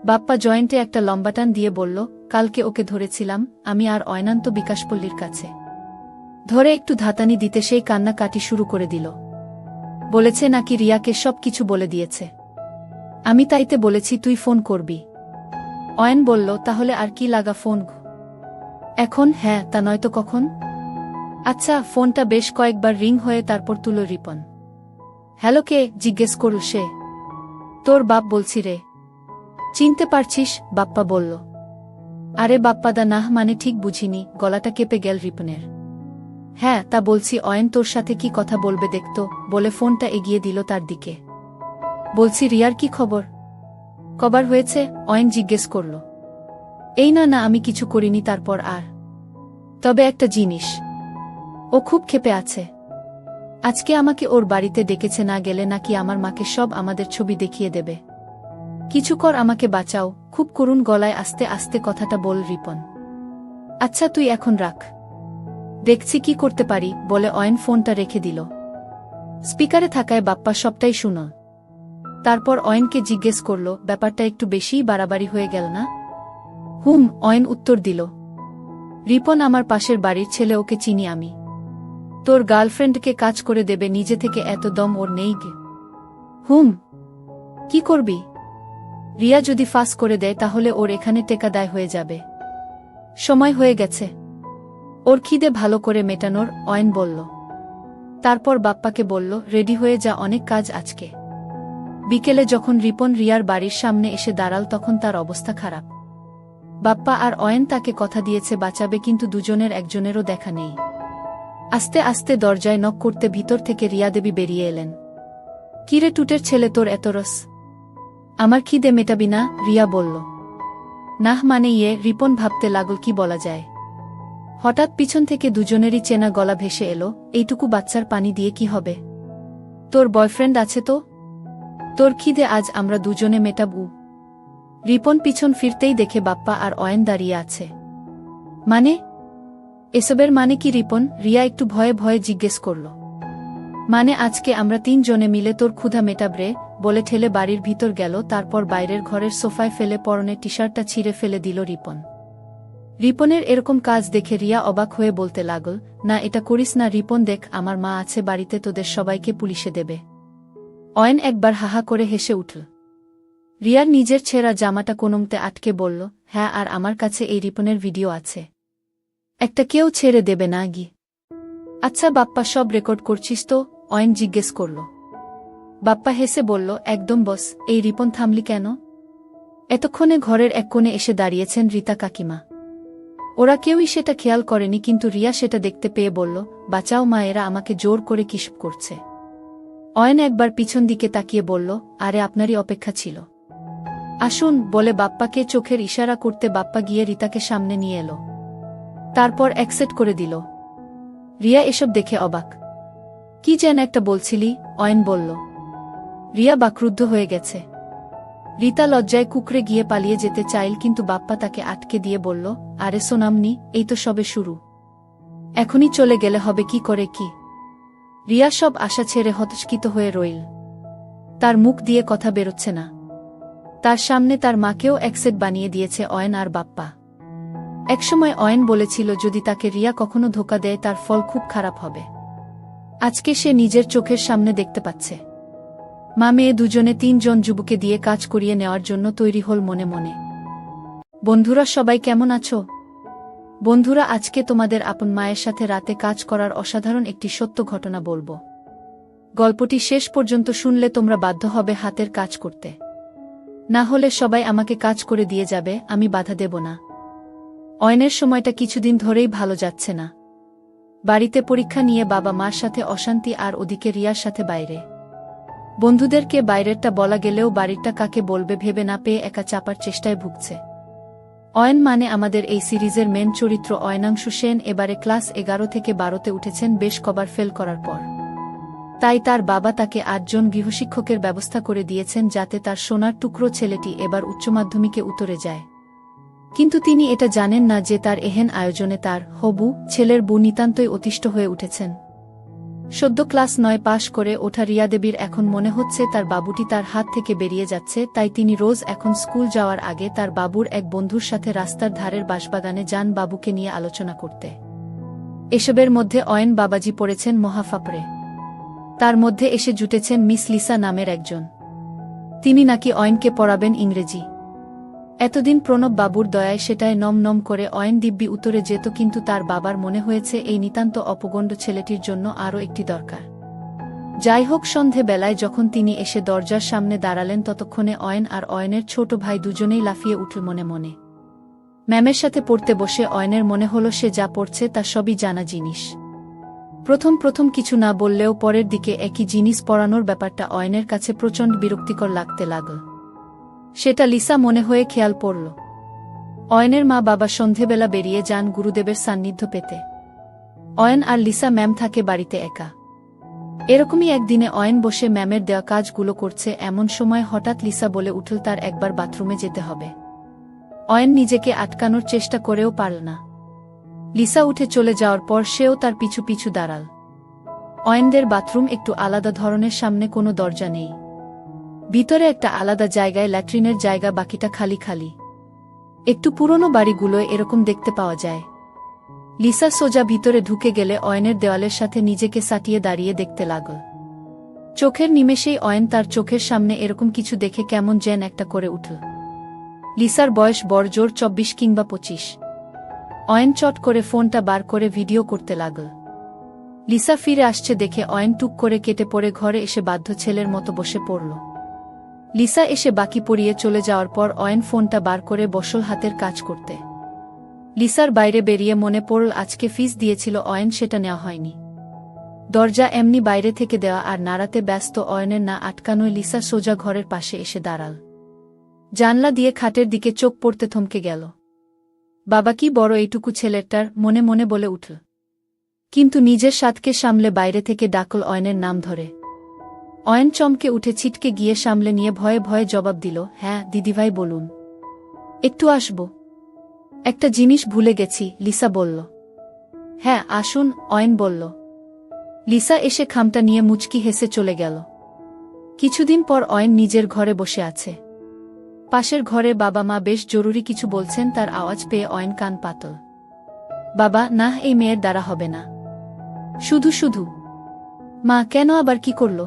বাপ্পা জয়েন্টে একটা লম্বা টান দিয়ে বলল, কালকে ওকে ধরেছিলাম আমি আর অয়নান্ত বিকাশপল্লীর কাছে। ধরে একটু ধাতানি দিতে সেই কান্নাকাটি শুরু করে দিল। বলেছে নাকি রিয়াকে সব কিছু বলে দিয়েছে। আমি তাইতে বলেছি তুই ফোন করবি। অয়ন বলল, তাহলে আর কি লাগা ফোন? এখন? হ্যাঁ, তা নয়তো কখন? আচ্ছা। ফোনটা বেশ কয়েকবার রিং হয়ে তারপর তুলো রিপন। হ্যালো, কে? জিজ্ঞেস করল সে। তোর বাপ বলছি রে। চিনতে পারছিস? বাপ্পা বলল। আরে বাপ্পাদা, নাহ, মানে ঠিক বুঝিনি। গলাটা কেঁপে গেল রিপনের। হ্যাঁ, তা বলছি অয়ন তোর সাথে কি কথা বলবে দেখতো বলে ফোনটা এগিয়ে দিল তার দিকে। বলছি, রিয়ার কি খবর? কবার হয়েছে? অয়ন জিজ্ঞেস করল। এই না না, আমি কিছু করিনি। তারপর আর? তবে একটা জিনিস, ও খুব ক্ষেপে আছে। আজকে আমাকে ওর বাড়িতে ডেকেছে, না গেলে নাকি আমার মাকে সব আমাদের ছবি দেখিয়ে দেবে। কিছু কর, আমাকে বাঁচাও। খুব করুণ গলায় আস্তে আস্তে কথাটা বল রিপন। আচ্ছা, তুই এখন রাখ, দেখছি কি করতে পারি বলে অয়ন ফোনটা রেখে দিল। স্পিকারে থাকায় বাপ্পা সবটাই শুনল। তারপর অয়নকে জিজ্ঞেস করল, ব্যাপারটা একটু বেশিই বাড়াবাড়ি হয়ে গেল না? হুম, অয়ন উত্তর দিল। রিপন আমার পাশের বাড়ির ছেলে, ওকে চিনি আমি। তোর গার্লফ্রেন্ডকে কাজ করে দেবে নিজে থেকে, এত দম ওর নেই গে। হুম, কি করবি? রিয়া যদি ফাঁস করে দেয় তাহলে ওর এখানে টেকা দায় হয়ে যাবে। সময় হয়ে গেছে ওর খিদে ভালো করে মেটানোর, অয়ন বলল। তারপর বাপ্পাকে বলল, রেডি হয়ে যা, অনেক কাজ আজকে। বিকেলে যখন রিপন রিয়ার বাড়ির সামনে এসে দাঁড়াল তখন তার অবস্থা খারাপ। বাপ্পা আর অয়ন তাকে কথা দিয়েছে বাঁচাবে, কিন্তু দুজনের একজনেরও দেখা নেই। আস্তে আস্তে দরজায় নক করতে ভিতর থেকে রিয়া দেবী বেরিয়ে এলেন। কিরে টুটের ছেলে, তোর এত রস? আমার খিদে মেটাবি না? রিয়া বলল। নাহ, মানে রিপন ভাবতে লাগল কি বলা যায়। হঠাৎ পিছন থেকে দুজনেরই চেনা গলা ভেসে এলো, এইটুকু বাচ্চার পানি দিয়ে কি হবে? তোর বয়ফ্রেন্ড আছে তো? তোর খিদে আজ আমরা দুজনে মেটাবু। রিপন পিছন ফিরতেই দেখে বাপ্পা আর অয়ন দাঁড়িয়ে আছে। মানে? এসবের মানে কি রিপন? রিয়া একটু ভয়ে ভয়ে জিজ্ঞেস করল। মানে আজকে আমরা 3 জনে মিলে তোর ক্ষুধা মেটাবরে বলে ঠেলে বাড়ির ভিতর গেল, তারপর বাইরের ঘরের সোফায় ফেলে পরনের টি-শার্টটা ছিঁড়ে ফেলে দিল রিপন। রিপনের এরকম কাজ দেখে রিয়া অবাক হয়ে বলতে লাগল, না এটা করিস না রিপন, দেখ আমার মা আছে বাড়িতে, তোদের সবাইকে পুলিশে দেবে। অয়ন একবার হাহা করে হেসে উঠল। রিয়ার নিজের ছেঁড়া জামাটা কোনোমতে আটকে বলল, হ্যাঁ আর আমার কাছে এই রিপনের ভিডিও আছে, একটা কেউ ছেড়ে দেবে না গি। আচ্ছা বাপ্পা সব রেকর্ড করছিস তো? অয়ন জিজ্ঞেস করল। বাপ্পা হেসে বলল, একদম বস। এই রিপন থামলি কেন? এতক্ষণে ঘরের এক কোণে এসে দাঁড়িয়েছেন রীতা কাকিমা। ওরা কেউই সেটা খেয়াল করেনি, কিন্তু রিয়া সেটা দেখতে পেয়ে বলল, বাঁচাও মা, এরা আমাকে জোর করে কিসব করছে। অয়ন একবার পিছন দিকে তাকিয়ে বলল, আরে আপনারই অপেক্ষা ছিল, আসুন বলে বাপ্পাকে চোখের ইশারা করতে বাপ্পা গিয়ে রীতাকে সামনে নিয়ে এলো। তারপর অ্যাকসেপ্ট করে দিল। রিয়া এসব দেখে অবাক। কি যেন একটা বলছিলি? অয়ন বলল। রিয়া বাকরুদ্ধ হয়ে গেছে। রীতা লজ্জায় কুকড়ে গিয়ে পালিয়ে যেতে চাইল, কিন্তু বাপ্পা তাকে আটকে দিয়ে বলল, আরে সোনামনি, এই তো সবে শুরু, এখনই চলে গেলে হবে কি করে কি? রিয়া সব আশা ছেড়ে হতচকিত হয়ে রইল। তার মুখ দিয়ে কথা বেরোচ্ছে না। তার সামনে তার মাকেও অ্যাকসেপ্ট বানিয়ে দিয়েছে অয়ন আর বাপ্পা। একসময় অয়ন বলেছিল যদি তাকে রিয়া কখনো ধোঁকা দেয় তার ফল খুব খারাপ হবে। আজকে সে নিজের চোখের সামনে দেখতে পাচ্ছে। মা মেয়ে দুজনে 3 জন যুবকে দিয়ে কাজ করিয়ে নেওয়ার জন্য তৈরি হল মনে মনে। বন্ধুরা সবাই কেমন আছো? বন্ধুরা আজকে তোমাদের আপন মায়ের সাথে রাতে কাজ করার অসাধারণ একটি সত্য ঘটনা বলবো। গল্পটি শেষ পর্যন্ত শুনলে তোমরা বাধ্য হবে হাতের কাজ করতে। না হলে সবাই আমাকে কাজ করে দিয়ে যাবে, আমি বাধা দেব না। অয়নের সময়টা কিছুদিন ধরেই ভালো যাচ্ছে না। বাড়িতে পরীক্ষা নিয়ে বাবা মার সাথে অশান্তি, আর ওদিকে রিয়ার সাথে বাইরে। বন্ধুদেরকে বাইরেরটা বলা গেলেও বাড়িরটা কাকে বলবে ভেবে না পেয়ে একা চাপার চেষ্টায় ভুগছে। অয়ন মানে আমাদের এই সিরিজের মেন চরিত্র অয়নাংশু সেন এবারে ক্লাস 11 থেকে 12তে উঠেছেন বেশ কবার ফেল করার পর। তাই তার বাবা তাকে 8 জন গৃহশিক্ষকের ব্যবস্থা করে দিয়েছেন যাতে তার সোনার টুকরো ছেলেটি এবার উচ্চমাধ্যমিকে উতরে যায়। কিন্তু তিনি এটা জানেন না যে তার এহেন আয়োজনে তার হবু ছেলের বউ নিতান্তই অতিষ্ঠ হয়ে উঠেছেন। সদ্য ক্লাস 9 পাশ করে ওঠা রিয়া দেবীর এখন মনে হচ্ছে তার বাবুটি তার হাত থেকে বেরিয়ে যাচ্ছে, তাই তিনি রোজ এখন স্কুল যাওয়ার আগে তার বাবুর এক বন্ধুর সাথে রাস্তার ধারের বাঁশবাগানে যান বাবুকে নিয়ে আলোচনা করতে। এসবের মধ্যে অয়ন বাবাজি পড়েছেন মহাফাপড়ে। তার মধ্যে এসে জুটেছেন মিস লিসা নামের একজন। তিনি নাকি অয়নকে পড়াবেন ইংরেজি। এতদিন প্রণব বাবুর দয়ায় সেটায় নম নম করে অয়ন দিব্যি উত্তরে যেত, কিন্তু তার বাবার মনে হয়েছে এই নিতান্ত অপগণ্ড ছেলেটির জন্য আরও একটি দরকার। যাই হোক, সন্ধে বেলায় যখন তিনি এসে দরজার সামনে দাঁড়ালেন ততক্ষণে অয়ন আর অয়নের ছোট ভাই দুজনেই লাফিয়ে উঠল মনে মনে। ম্যামের সাথে পড়তে বসে অয়নের মনে হলো সে যা পড়ছে তা সবই জানা জিনিস। প্রথম কিছু না বললেও পরের দিকে একই জিনিস পড়ানোর ব্যাপারটা অয়নের কাছে প্রচণ্ড বিরক্তিকর লাগতে লাগল। সেটা লিসা মনে হয়ে খেয়াল পড়ল। অয়নের মা বাবা সন্ধেবেলা বেরিয়ে যান গুরুদেবের সান্নিধ্য পেতে। অয়ন আর লিসা ম্যাম থাকে বাড়িতে একা। এরকমই একদিনে অয়ন বসে ম্যামের দেওয়া কাজগুলো করছে, এমন সময় হঠাৎ লিসা বলে উঠল তার একবার বাথরুমে যেতে হবে। অয়ন নিজেকে আটকানোর চেষ্টা করেও পারল না। লিসা উঠে চলে যাওয়ার পর সেও তার পিছু পিছু দাঁড়াল। অয়নদের বাথরুম একটু আলাদা ধরনের, সামনে কোনো দরজা নেই। ভিতরে একটা আলাদা জায়গায় ল্যাট্রিনের জায়গা, বাকিটা খালি খালি। একটু পুরনো বাড়িগুলোয় এরকম দেখতে পাওয়া যায়। লিসা সোজা ভিতরে ঢুকে গেলে অয়নের দেওয়ালের সাথে নিজেকে সাটিয়ে দাঁড়িয়ে দেখতে লাগল। চোখের নিমেষেই অয়ন তার চোখের সামনে এরকম কিছু দেখে কেমন যেন একটা করে উঠল। লিসার বয়স বড়জোর 24 কিংবা 25। অয়ন চট করে ফোনটা বার করে ভিডিও করতে লাগল। লিসা ফিরে আসছে দেখে অয়ন টুক করে কেটে পড়ে ঘরে এসে বাধ্য ছেলের মতো বসে পড়ল। লিসা এসে বাকি পড়িয়ে চলে যাওয়ার পর অয়ন ফোনটা বার করে বসল হাতের কাজ করতে। লিসার বাইরে বেরিয়ে মনে পড়ল আজকে ফিস দিয়েছিল অয়ন, সেটা নেওয়া হয়নি। দরজা এমনি বাইরে থেকে দেওয়া আর নাড়াতে ব্যস্ত অয়নের না আটকানোয় লিসা সোজা ঘরের পাশে এসে দাঁড়াল। জানলা দিয়ে খাটের দিকে চোখ পড়তে থমকে গেল। বাবা কি বড় এইটুকু ছেলেটার, মনে মনে বলে উঠল। কিন্তু নিজের সাথকে সামলে বাইরে থেকে ডাকল অয়নের নাম ধরে। অয়ন চমকে উঠে ছিটকে গিয়ে সামলে নিয়ে ভয়ে ভয়ে জবাব দিল, হ্যাঁ দিদিভাই বলুন। একটু আসব। একটা জিনিস ভুলে গেছি, লিসা বলল। হ্যাঁ আসুন, অয়ন বলল। লিসা এসে খামটা নিয়ে মুচকি হেসে চলে গেল। কিছুদিন পর অয়ন নিজের ঘরে বসে আছে। পাশের ঘরে বাবা মা বেশ জরুরি কিছু বলছেন, তার আওয়াজ পেয়ে অয়ন কান পাতল। বাবা, না, এই মেয়ের দ্বারা হবে না। শুধু শুধু। মা, কেন, আবার কি করল?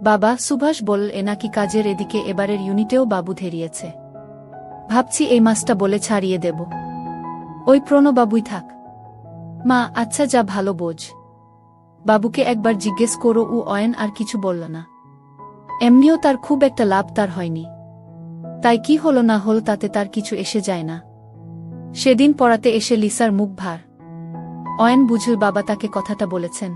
বাবা, সুভাষ বলল এ নাকি কাজের, এদিকে এবারের ইউনিটেও বাবু ধেরিয়েছে। ভাবছি এই মাসটা বলে ছাড়িয়ে দেব। ওই প্রণবাবুই থাক। মা, আচ্ছা, যা ভালো বোঝ। বাবুকে একবার জিজ্ঞেস করো। অয়ন আর কিছু বলল না। এমনিও তার খুব একটা লাভ তার হয়নি, তাই কি হলো না হল তাতে তার কিছু এসে যায় না। সেদিন পড়াতে এসে লিসার মুখ ভার। অয়ন বুঝল বাবা তাকে কথাটা বলেছেন।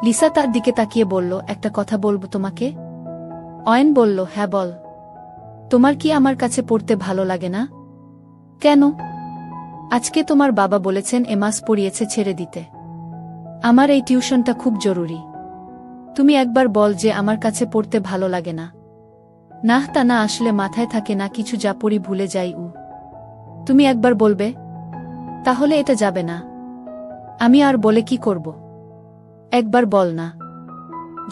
লিসা তার দিকে তাকিয়ে বলল, একটা কথা বলবো তোমাকে। অয়ন বলল, হ্যাঁ বল। তোমার কি আমার কাছে পড়তে ভালো লাগে না? কেন? আজকে তোমার বাবা বলেছেন এ মাস পড়িয়েছে ছেড়ে দিতে। আমার এই টিউশনটা খুব জরুরি। তুমি একবার বল যে আমার কাছে পড়তে ভালো লাগে না। না, তা না, আসলে মাথায় থাকে না কিছু, যা পড়ি ভুলে যাই। তুমি একবার বলবে? তাহলে এটা যাবে না। আমি আর বলে কি করব? একবার বল না।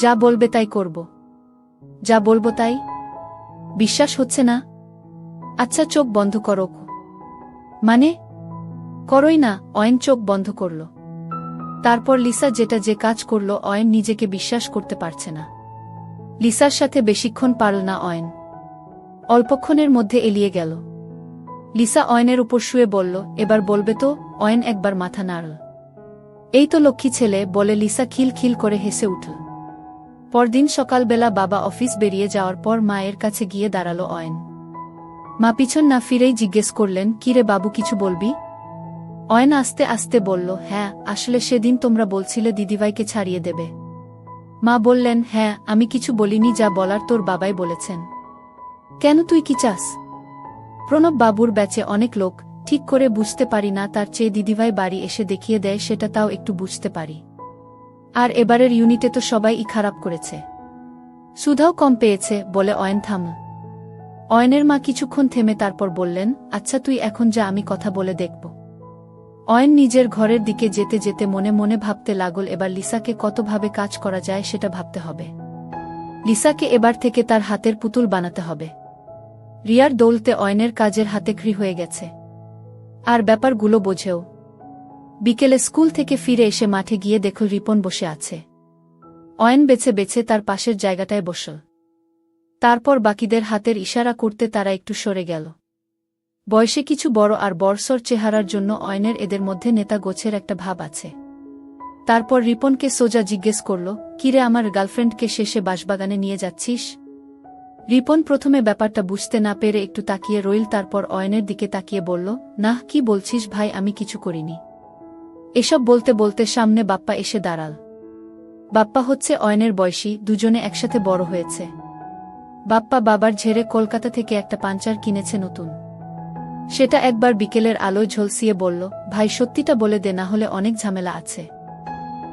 যা বলবে তাই করব। যা বলবো তাই। বিশ্বাস হচ্ছে না? আচ্ছা, চোখ বন্ধ করো। মানে? করোই না। অয়ন চোখ বন্ধ করল। তারপর লিসা যে কাজ করল, অয়ন নিজেকে বিশ্বাস করতে পারছে না। লিসার সাথে বেশিক্ষণ পারল না অয়ন। অল্পক্ষণের মধ্যে এলিয়ে গেল। লিসা অয়নের উপর শুয়ে বলল, এবার বলবে তো? অয়ন একবার মাথা নাড়ল। এই তো লক্ষ্মী ছেলে, বলে লিসা খিল খিল করে হেসে উঠল। পরদিন সকালবেলা বাবা অফিস বেরিয়ে যাওয়ার পর মায়ের কাছে গিয়ে দাঁড়াল অয়ন। মা পিছন না ফিরেই জিজ্ঞেস করলেন, কিরে বাবু, কিছু বলবি? অয়ন আস্তে আস্তে বলল, হ্যাঁ, আসলে সেদিন তোমরা বলছিলে দিদিভাইকে ছাড়িয়ে দেবে। মা বললেন, হ্যাঁ, আমি কিছু বলিনি, যা বলার তোর বাবাই বলেছেন। কেন, তুই কি চাস? প্রণব বাবুর ব্যাচে অনেক লোক, ঠিক করে বুঝতে পারি না, তার চেয়ে দিদিভাই বাড়ি এসে দেখিয়ে দেয়, সেটা তাও একটু বুঝতে পারি। আর এবারের ইউনিটে তো সবাই খারাপ করেছে। সুধাও কম পেয়েছে, বলে অয়ন থামল। অয়নের মা কিছুক্ষণ থেমে তারপর বললেন, আচ্ছা তুই এখন যা, আমি কথা বলে দেখব। অয়ন নিজের ঘরের দিকে যেতে যেতে মনে মনে ভাবতে লাগল, এবার লিসাকে কতভাবে কাজ করা যায় সেটা ভাবতে হবে। লিসাকে এবার থেকে তার হাতের পুতুল বানাতে হবে। রিয়ার দৌলতে অয়নের কাজের হাতেখড়ি হয়ে গেছে। আর ব্যাপারগুলো বোঝেও। বিকেলে স্কুল থেকে ফিরে এসে মাঠে গিয়ে দেখল রিপন বসে আছে। অয়ন বেছে বেছে তার পাশের জায়গাটায় বসল। তারপর বাকিদের হাতের ইশারা করতে তারা একটু সরে গেল। বয়সে কিছু বড় আর বর্ষর চেহারার জন্য অয়নের এদের মধ্যে নেতা গোছের একটা ভাব আছে। তারপর রিপনকে সোজা জিজ্ঞেস করল, কিরে, আমার গার্লফ্রেন্ডকে শেষে বাঁশবাগানে নিয়ে যাচ্ছিস? রিপন প্রথমে ব্যাপারটা বুঝতে না পেরে একটু তাকিয়ে রইল, তারপর অয়নের দিকে তাকিয়ে বলল, নাহ, কি বলছিস ভাই, আমি কিছু করিনি। এসব বলতে বলতে সামনে বাপ্পা এসে দাঁড়াল। বাপ্পা হচ্ছে অয়নের বয়সী, দুজনে একসাথে বড় হয়েছে। বাপ্পা বাবার ঝেড়ে কলকাতা থেকে একটা পাঞ্চার কিনেছে নতুন। সেটা একবার বিকেলের আলোয় ঝলসিয়ে বলল, ভাই সত্যিটা বলে দে, না হলে অনেক ঝামেলা আছে।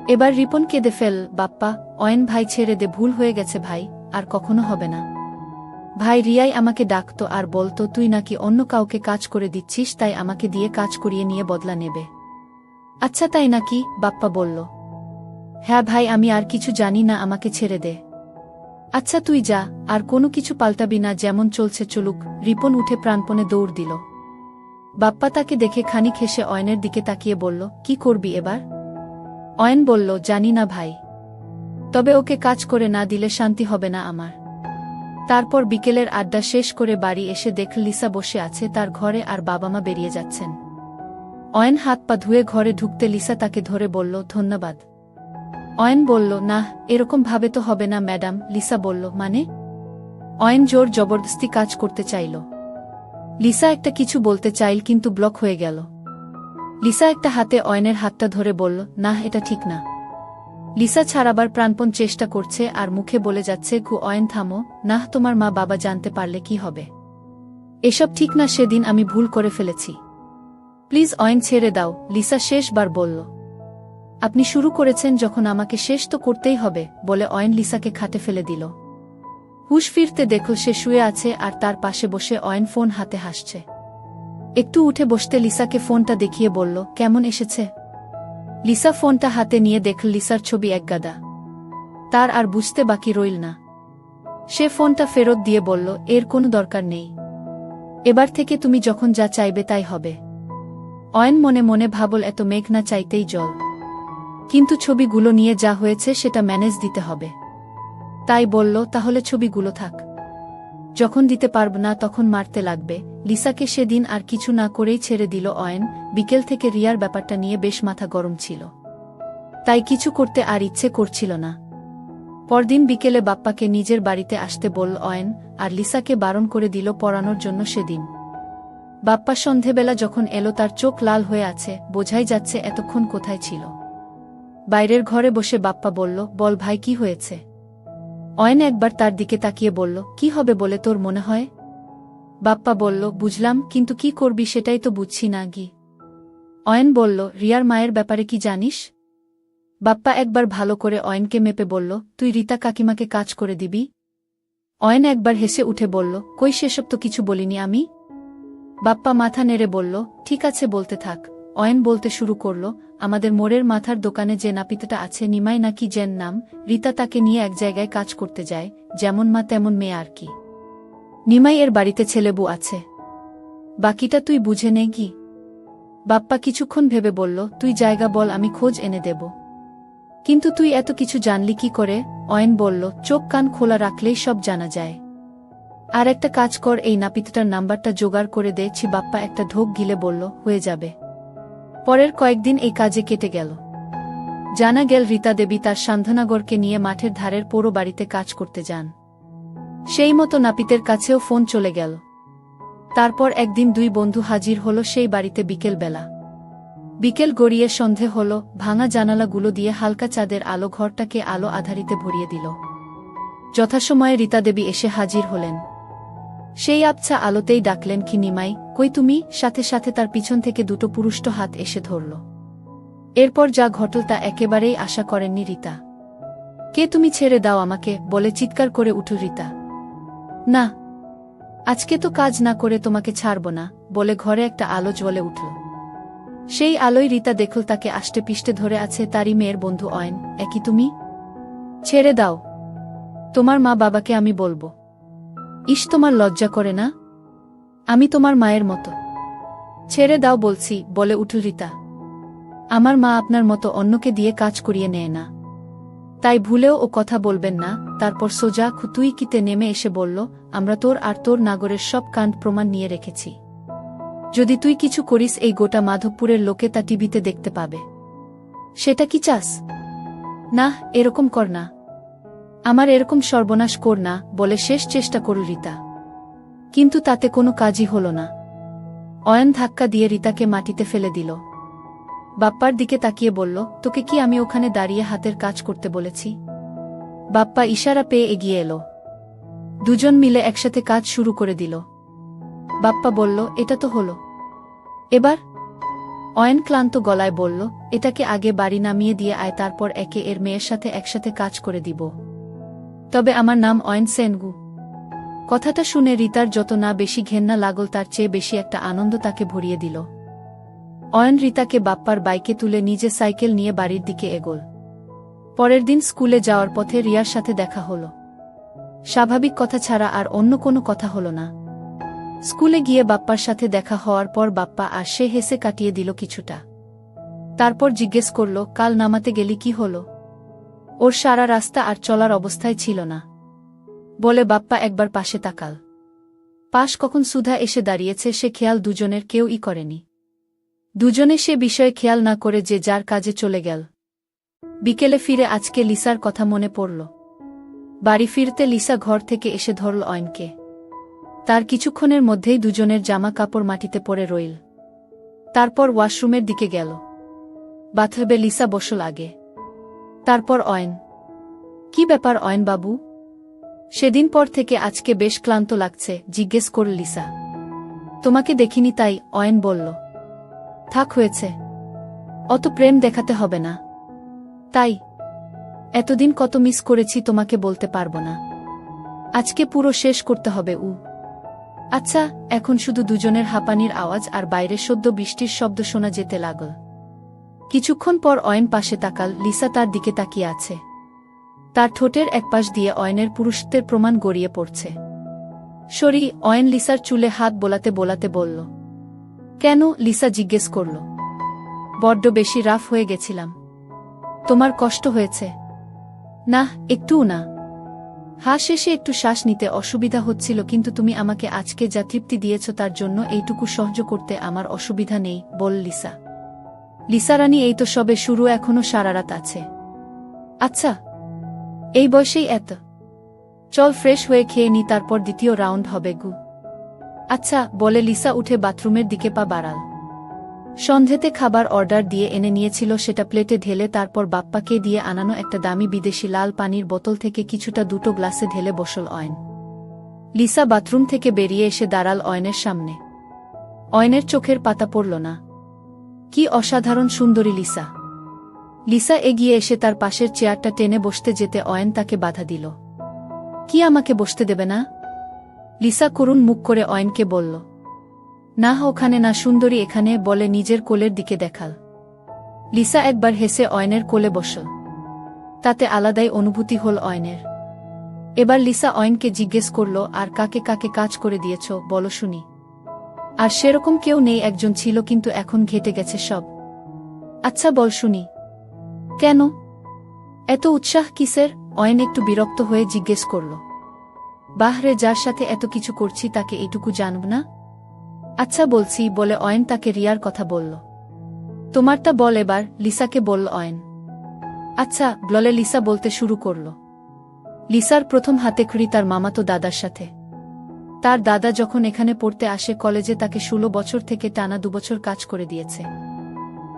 এবার রিপন কেঁদে ফেল, বাপ্পা, অয়ন ভাই ছেড়ে দে, ভুল হয়ে গেছে ভাই, আর কখনো হবে না। ভাই, রিয়াই আমাকে ডাকতো আর বলতো তুই নাকি অন্য কাউকে কাজ করে দিচ্ছিস, তাই আমাকে দিয়ে কাজ করিয়ে নিয়ে বদলা নেবে। আচ্ছা তাই নাকি? বাপ্পা বলল। হ্যাঁ ভাই, আমি আর কিছু জানি না, আমাকে ছেড়ে দে। আচ্ছা তুই যা, আর কোনো কিছু পাল্টাবি না, যেমন চলছে চলুক। রিপন উঠে প্রাণপণে দৌড় দিল। বাপ্পা তাকে দেখে খানিক হেসে অয়নের দিকে তাকিয়ে বলল, কি করবি এবার? অয়ন বলল, জানি না ভাই, তবে ওকে কাজ করে না দিলে শান্তি হবে না আমার। তারপর বিকেলের আড্ডা শেষ করে বাড়ি এসে দেখল লিসা বসে আছে তার ঘরে আর বাবা মা বেরিয়ে যাচ্ছেন। অয়ন হাত পা ধুয়ে ঘরে ঢুকতে লিসা তাকে ধরে বলল, ধন্যবাদ। অয়ন বলল, না, এরকম ভাবে তো হবে না ম্যাডাম। লিসা বলল, মানে? অয়ন জোর জবরদস্তি কাজ করতে চাইল। লিসা একটা কিছু বলতে চাইল, কিন্তু ব্লক হয়ে গেল। লিসা একটা হাতে অয়নের হাতটা ধরে বলল, না, এটা ঠিক না। লিসা ছাড়াবার প্রাণপণ চেষ্টা করছে আর মুখে বলে যাচ্ছে, অয়ন থামো, না, তোমার মা বাবা জানতে পারলে কি হবে? এসব ঠিক না, সেদিন আমি ভুল করে ফেলেছি। প্লিজ অয়ন, ছেড়ে দাও। লিসা শেষবার বলল। আপনি শুরু করেছেন যখন, আমাকে শেষ তো করতেই হবে, বলে অয়ন লিসাকে খাটে ফেলে দিল। হুশ ফিরতে দেখল সে শুয়ে আছে আর তার পাশে বসে অয়ন ফোন হাতে হাসছে। একটু উঠে বসতে লিসাকে ফোনটা দেখিয়ে বলল, কেমন এসেছে? লিসা ফোনটা হাতে নিয়ে দেখল লিসার ছবি একগাদা। তার আর বুঝতে বাকি রইল না। সে ফোনটা ফেরত দিয়ে বলল, এর কোনো দরকার নেই। এবার থেকে তুমি যখন যা চাইবে তাই হবে। অয়ন মনে মনে ভাবল, এত মেঘ না চাইতেই জল। কিন্তু ছবিগুলো নিয়ে যা হয়েছে সেটা ম্যানেজ দিতে হবে। তাই বলল, তাহলে ছবিগুলো থাক। যখন দিতে পারব না তখন মারতে লাগবে। লিসাকে সেদিন আর কিছু না করেই ছেড়ে দিল অয়ন। বিকেল থেকে রিয়ার ব্যাপারটা নিয়ে বেশ মাথা গরম ছিল। তাই কিছু করতে আর ইচ্ছে করছিল না। পরদিন বিকেলে বাপ্পাকে নিজের বাড়িতে আসতে বলল অয়ন, আর লিসাকে বারণ করে দিল পড়ানোর জন্য সেদিন। বাপ্পা সন্ধেবেলা যখন এলো তার চোখ লাল হয়ে আছে, বোঝাই যাচ্ছে এতক্ষণ কোথায় ছিল। বাইরের ঘরে বসে বাপ্পা বলল, বল ভাই, কি হয়েছে? অয়ন একবার তার দিকে তাকিয়ে বলল, কি হবে বলে তোর মনে হয়? বাপ্পা বলল, বুঝলাম, কিন্তু কি করবি সেটাই তো বুঝছি না গি। অয়ন বলল, রিয়ার মায়ের ব্যাপারে কি জানিস? বাপ্পা একবার ভালো করে অয়নকে মেপে বলল, তুই রীতা কাকিমাকে কাজ করে দিবি? অয়ন একবার হেসে উঠে বলল, কই, সেসব তো কিছু বলিনি আমি। বাপ্পা মাথা নেড়ে বলল, ঠিক আছে, বলতে থাক। অয়ন বলতে শুরু করল, আমাদের মোড়ের মাথার দোকানে যে নাপিতটা আছে, নিমাই নাকি যেন নাম, রীতা তাকে নিয়ে এক জায়গায় কাজ করতে যায়, যেমন মা তেমন মেয়ে আর কি। নিমাই এর বাড়িতে ছেলেবু আছে। বাকিটা তুই বুঝে নে কি। বাপ্পা কিছুক্ষণ ভেবে বলল, তুই জায়গা বল, আমি খোঁজ এনে দেব। কিন্তু তুই এত কিছু জানলি কি করে? অয়ন বলল, চোখ কান খোলা রাখলেই সব জানা যায়। আর একটা কাজ কর, এই নাপিতটার নাম্বারটা জোগাড় করে দেছি। বাপ্পা একটা ঢোক গিলে বলল, হয়ে যাবে। পরের কয়েকদিন এই কাজে কেটে গেল। জানা গেল রীতা দেবী তার সান্ধ্বনাগরকে নিয়ে মাঠের ধারের পোড়ো বাড়িতে কাজ করতে যান। সেই মতো নাপিতের কাছেও ফোন চলে গেল। তারপর একদিন দুই বন্ধু হাজির হল সেই বাড়িতে বিকেল বেলা। বিকেল গড়িয়ে সন্ধে হল। ভাঙা জানালাগুলো দিয়ে হালকা চাঁদের আলো ঘরটাকে আলো আধারিতে ভরিয়ে দিল। যথাসময়ে রীতা দেবী এসে হাজির হলেন। সেই আবছা আলোতেই ডাকলেন, কি নিমাই, কই তুমি? সাথে সাথে তার পিছন থেকে দুটো পুরুষ্ট হাত এসে ধরল। এরপর যা ঘটল তা একেবারেই আশা করেননি রীতা। কে তুমি? ছেড়ে দাও আমাকে, বলে চিৎকার করে উঠল রীতা। না, আজকে তো কাজ না করে তোমাকে ছাড়ব না, বলে ঘরে একটা আলো জ্বলে উঠল। সেই আলোয় রীতা দেখল তাকে আষ্টে পিষ্টে ধরে আছে তারই মেয়ের বন্ধু অয়ন। একই তুমি? ছেড়ে দাও, তোমার মা বাবাকে আমি বলবো। ইস, তোমার লজ্জা করে না? আমি তোমার মায়ের মতো। ছেড়ে দাও বলছি, বলে উঠল রীতা। আমার মা আপনার মতো অন্যকে দিয়ে কাজ করিয়ে নেয় না, তাই ভুলেও ও কথা বলবেন না। তারপর সোজা খুতুইকিতে নেমে এসে বলল, আমরা তোর আর তোর নাগরের সব কাণ্ড প্রমাণ নিয়ে রেখেছি। যদি তুই কিছু করিস, এই গোটা মাধবপুরের লোকে তা টিভিতে দেখতে পাবে। সেটা কি চাস? না, এরকম কর না, আমার এরকম সর্বনাশ কর না, বলে শেষ চেষ্টা করল রীতা। কিন্তু তাতে কোনো কাজই হল না। অয়ন ধাক্কা দিয়ে রীতাকে মাটিতে ফেলে দিল। বাপ্পার দিকে তাকিয়ে বলল, তোকে কি আমি ওখানে দাঁড়িয়ে হাতের কাজ করতে বলেছি? বাপ্পা ইশারা পেয়ে এগিয়ে এলো। দুজন মিলে একসাথে কাজ শুরু করে দিল। বাপ্পা বলল, এটা তো হলো, এবার? অয়ন ক্লান্ত গলায় বলল, এটাকে আগে বাড়ি নামিয়ে দিয়ে আয়, তারপর একে এর মেয়ের সাথে একসাথে কাজ করে দিব। তবে আমার নাম অয়ন সেনগু। কথাটা শুনে রীতার যত না বেশি ঘেন্না লাগল, তার চেয়ে বেশি একটা আনন্দ তাকে ভরিয়ে দিল। অয়ন রীতাকে বাপ্পার বাইকে তুলে নিজে সাইকেল নিয়ে বাড়ির দিকে এগোল। পরের দিন স্কুলে যাওয়ার পথে রিয়ার সাথে দেখা হলো। স্বাভাবিক কথা ছাড়া আর অন্য কোনো কথা হলো না। স্কুলে গিয়ে বাপ্পার সাথে দেখা হওয়ার পর বাপ্পা আর সে হেসে কাটিয়ে দিল কিছুটা। তারপর জিজ্ঞেস করল, কাল নামাতে গেলি কি হলো? ওর সারা রাস্তা আর চলার অবস্থায় ছিল না, বলে বাপ্পা একবার পাশে তাকাল। পাশ কখন সুধা এসে দাঁড়িয়েছে সে খেয়াল দুজনের কেউই করেনি। দুজনে সে বিষয়ে খেয়াল না করে যে যার কাজে চলে গেল। বিকেলে ফিরে আজকে লিসার কথা মনে পড়ল। বাড়ি ফিরতে লিসা ঘর থেকে এসে ধরল অয়নকে। তার কিছুক্ষণের মধ্যেই দুজনের জামা কাপড় মাটিতে পড়ে রইল। তারপর ওয়াশরুমের দিকে গেল। বাথরুমে লিসা বসল আগে। তারপর অয়ন। কি ব্যাপার অয়ন বাবু? সেদিন পর থেকে আজকে বেশ ক্লান্ত লাগছে, জিজ্ঞেস করল লিসা। তোমাকে দেখিনি তাই, অয়ন বলল। থাক, হয়েছে, অত প্রেম দেখাতে হবে না। তাই? এতদিন কত মিস করেছি তোমাকে বলতে পারবো না, আজকে পুরো শেষ করতে হবে। আচ্ছা, এখন শুধু দুজনের হাঁপানির আওয়াজ আর বাইরে সদ্য বৃষ্টির শব্দ শোনা যেতে লাগল। কিছুক্ষণ পর অয়ন পাশে তাকাল। লিসা তার দিকে তাকিয়ে আছে। তার ঠোঁটের একপাশ দিয়ে অয়নের পুরুষত্বের প্রমাণ গড়িয়ে পড়ছে। সরি। অয়ন লিসার চুলে হাত বোলাতে বোলাতে বলল। কেন? লিসা জিজ্ঞেস করল। বড্ড বেশি রাফ হয়ে গেছিলাম। তোমার কষ্ট হয়েছে? না, একটুও না। শেষে একটু শ্বাস নিতে অসুবিধা হচ্ছিল, কিন্তু তুমি আমাকে আজকে যা তৃপ্তি দিয়েছ তার জন্য এইটুকু সহ্য করতে আমার অসুবিধা নেই, বল লিসা। লিসা রানী, এই তো সবে শুরু, এখনো সারা রাত আছে। আচ্ছা, এই বয়সেই এত? চল ফ্রেশ হয়ে খেয়ে নি, তারপর দ্বিতীয় রাউন্ড হবে গু। আচ্ছা, বলে লিসা উঠে বাথরুমের দিকে পা বাড়াল। সন্ধেতে খাবার অর্ডার দিয়ে এনে নিয়েছিল, সেটা প্লেটে ঢেলে তারপর বাপ্পাকে দিয়ে আনানো একটা দামি বিদেশি লাল পানির বোতল থেকে কিছুটা দুটো গ্লাসে ঢেলে বসল অয়ন। লিসা বাথরুম থেকে বেরিয়ে এসে দাঁড়াল অয়নের সামনে। অয়নের চোখের পাতা পড়ল না। কি অসাধারণ সুন্দরী লিসা! লিসা এগিয়ে এসে তার পাশের চেয়ারটা টেনে বসতে যেতে অয়ন তাকে বাধা দিল। কি আমাকে বসতে দেবে না? লিসা করুণ মুখ করে অয়নকে বলল। না, ওখানে না সুন্দরী, এখানে, বলে নিজের কোলের দিকে দেখাল। লিসা একবার হেসে অয়নের কোলে বসল। তাতে আলাদাই অনুভূতি হল অয়নের। এবার লিসা অয়নকে জিজ্ঞেস করল, আর কাকে কাকে কাজ করে দিয়েছ বলো শুনি। আর সেরকম কেউ নেই, একজন ছিল, কিন্তু এখন ঘেটে গেছে সব। আচ্ছা বল শুনি। কেন এত উৎসাহ কিসের? অয়ন একটু বিরক্ত হয়ে জিজ্ঞেস করল। বাহরে, যার সাথে এত কিছু করছি তাকে এইটুকু জানব না? আচ্ছা বলছি, বলে অয়ন তাকে রিয়ার কথা বলল। তোমারটা বল এবার, লিসাকে বলল অয়ন। আচ্ছা, বলে লিসা বলতে শুরু করল। লিসার প্রথম হাতেখড়ি তার মামাতো দাদার সাথে। তার দাদা যখন এখানে পড়তে আসে কলেজে, তাকে 16 বছর থেকে টানা 2 বছর কাজ করে দিয়েছে।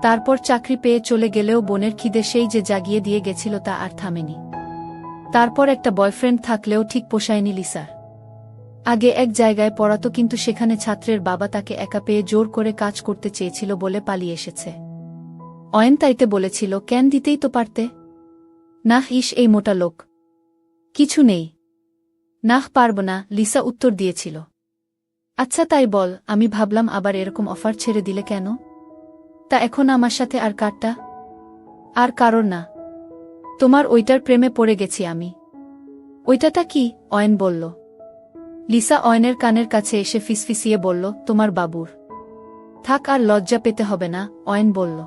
তারপর চাকরি পেয়ে চলে গেলেও বোনের খিদে সেই যে জাগিয়ে দিয়ে গেছিল তা আর থামেনি। তারপর একটা বয়ফ্রেন্ড থাকলেও ঠিক পোষায়নি লিসার। আগে এক জায়গায় পড়াতো, কিন্তু সেখানে ছাত্রের বাবা তাকে একা পেয়ে জোর করে কাজ করতে চেয়েছিল বলে পালিয়ে এসেছে। অয়ন তাইতে বলেছিল, কেন, দিতেই তো পারতে। নাহ, ইস এই মোটা লোক। কিছু নেই। নাহ, পারব না, লিসা উত্তর দিয়েছিল। আচ্ছা তাই বল, আমি ভাবলাম আবার এরকম অফার ছেড়ে দিলে কেন? তা এখন আমার সাথে আর কারটা? আর কারোর না। তোমার ওইটার প্রেমে পড়ে গেছি আমি। ওইটাটা কি? অয়ন বলল। লিসা অয়নের কানের কাছে এসে ফিসফিসিয়ে বলল, তোমার বাবুর। থাক, আর লজ্জা পেতে হবে না, অয়ন বলল।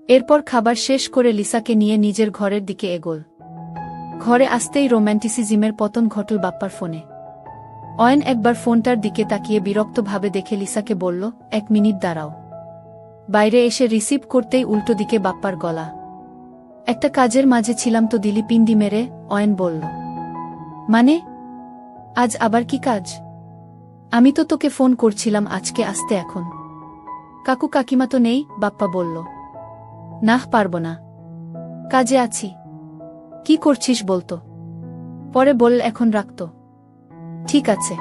এরপর খাবার শেষ করে লিসাকে নিয়ে নিজের ঘরের দিকে এগোল। ঘরে আসতেই রোম্যান্টিসিজমের পতন ঘটল বাপ্পার ফোনে। অয়ন একবার ফোনটার দিকে তাকিয়ে বিরক্তভাবে দেখে লিসাকে বলল, 1 মিনিট দাঁড়াও। বাইরে এসে রিসিভ করতেই উল্টো দিকে বাপ্পার গলা। একটা কাজের মাঝে ছিলাম তো দিলি পিন্ডি মেরে, অয়ন বলল। মানে? আজ আবার কি কাজ? আমি তো তোকে ফোন করছিলাম আজকে আসতে, এখন কাকু কাকিমা তো নেই, বাপ্পা বলল। নাহ, পারব না, কাজে আছি। কি করছিস বলতো? পরে বল, এখন রাখত। ঠিক আছে।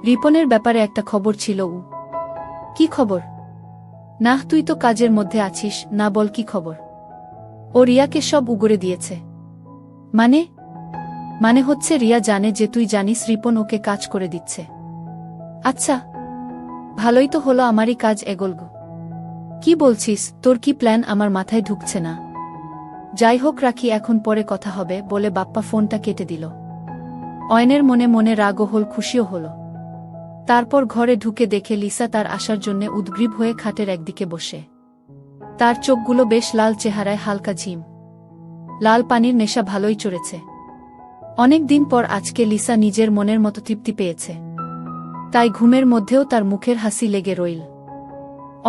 রিপনের ব্যাপারে একটা খবর ছিল। কি খবর? নাহ, তুই তো কাজের মধ্যে আছিস, না বল কি খবর। ও রিয়াকে সব উগরে দিয়েছে। মানে? মানে হচ্ছে রিয়া জানে যে তুই জানিস রিপন ওকে কাজ করে দিচ্ছে। আচ্ছা, ভালোই তো হলো, আমারই কাজ এগোল। কি বলছিস? তোর কি প্ল্যান আমার মাথায় ঢুকছে না। যাই হোক, রাখি, এখন পরে কথা হবে, বলে বাপ্পা ফোনটা কেটে দিল। অয়নের মনে মনে রাগও হল, খুশিও হল। তারপর ঘরে ঢুকে দেখে লিসা তার আসার জন্যে উদ্গ্রীব হয়ে খাটের একদিকে বসে। তার চোখগুলো বেশ লাল, চেহারায় হালকা ঝিম। লাল পানির নেশা ভালোই চড়েছে। অনেক দিন পর আজকে লিসা নিজের মনের মতো তৃপ্তি পেয়েছে। তাই ঘুমের মধ্যেও তার মুখের হাসি লেগে রইল।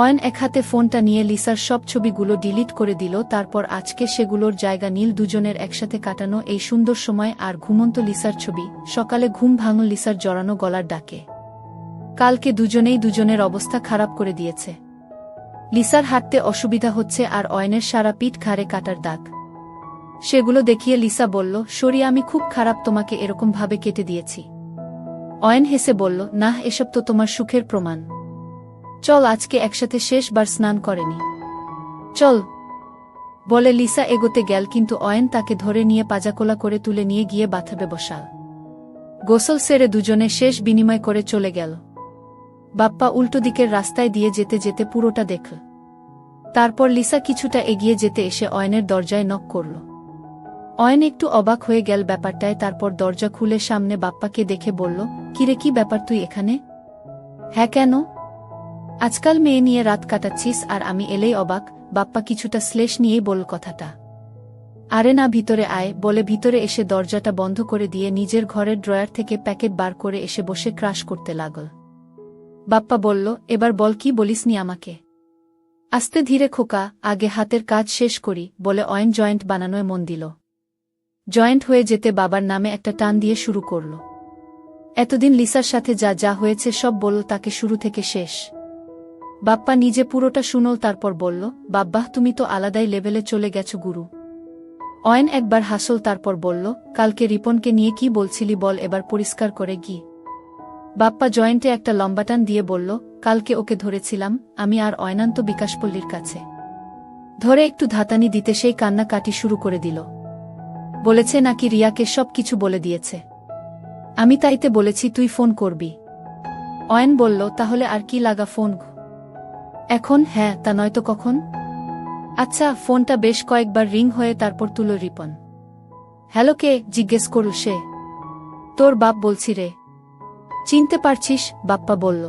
অয়ন এক হাতে ফোনটা নিয়ে লিসার সব ছবিগুলো ডিলিট করে দিল। তারপর আজকে সেগুলোর জায়গা নীল দুজনের একসাথে কাটানো এই সুন্দর সময় আর ঘুমন্ত লিসার ছবি। সকালে ঘুম ভাঙল লিসার জড়ানো গলার ডাকে। কালকে দুজনেই দুজনের অবস্থা খারাপ করে দিয়েছে। লিসার হাঁটতে অসুবিধা হচ্ছে আর অয়নের সারা পিঠ ঘাড়ে কাটার দাগ। সেগুলো দেখিয়ে লিসা বলল, সরি, আমি খুব খারাপ, তোমাকে এরকম ভাবে কেটে দিয়েছি। অয়ন হেসে বলল, নাহ, এসব তো তোমার সুখের প্রমাণ। চল আজকে একসাথে শেষবার স্নান করেনি। চল, বলে লিসা এগোতে গেল, কিন্তু অয়ন তাকে ধরে নিয়ে পাজাকোলা করে তুলে নিয়ে গিয়ে বাথরুমে বসাল। গোসল সেরে দুজনে শেষ বিনিময় করে চলে গেল। বাপ্পা উল্টো দিকের রাস্তায় দিয়ে যেতে যেতে পুরোটা দেখল। তারপর লিসা কিছুটা এগিয়ে যেতে এসে অয়নের দরজায় নক করল। অয়ন একটু অবাক হয়ে গেল ব্যাপারটায়, তারপর দরজা খুলে সামনে বাপ্পাকে দেখে বলল, কিরে, কি ব্যাপার, তুই এখানে? হ্যাঁ, কেন? আজকাল মেয়ে নিয়ে রাত কাটাচ্ছিস আর আমি এলেই অবাক। বাপ্পা কিছুটা শ্লেষ নিয়েই বলল কথাটা। আরে না, ভিতরে আয়, বলে ভিতরে এসে দরজাটা বন্ধ করে দিয়ে নিজের ঘরের ড্রয়ার থেকে প্যাকেট বার করে এসে বসে ক্রাশ করতে লাগল। বাপ্পা বলল, এবার বল, কি বলিসনি আমাকে? আস্তে ধীরে খোকা, আগে হাতের কাজ শেষ করি, বলে অয়ন জয়েন্ট বানানোয় মন দিল। জয়েন্ট হয়ে যেতে বাবার নামে একটা টান দিয়ে শুরু করল। এতদিন লিসার সাথে যা যা হয়েছে সব বলল তাকে শুরু থেকে শেষ। বাপ্পা নিজে পুরোটা শুনল, তারপর বলল, বাব্বাহ, তুমি তো আলাদাই লেভেলে চলে গেছো গুরু। অয়ন একবার হাসল, তারপর বলল, কালকে রিপনকে নিয়ে কি বলছিলি বল, এবার পরিষ্কার করে গি। বাপ্পা জয়েন্টে একটা লম্বা টান দিয়ে বলল, কালকে ওকে ধরেছিলাম আমি আর অয়নান্ত বিকাশপল্লীর কাছে। ধরে একটু ধাতানি দিতে সেই কান্নাকাটি শুরু করে দিল। বলেছে নাকি রিয়াকে সব কিছু বলে দিয়েছে। আমি তাইতে বলেছি তুই ফোন করবি। অয়ন বলল, তাহলে আর কি লাগা ফোন? এখন? হ্যাঁ, তা নয়তো কখন? আচ্ছা। ফোনটা বেশ কয়েকবার রিং হয়ে তারপর তুল রিপন। হ্যালো, কে? জিজ্ঞেস করল সে। তোর বাপ বলছি রে। চিনতে পারছিস? বাপ্পা বলল।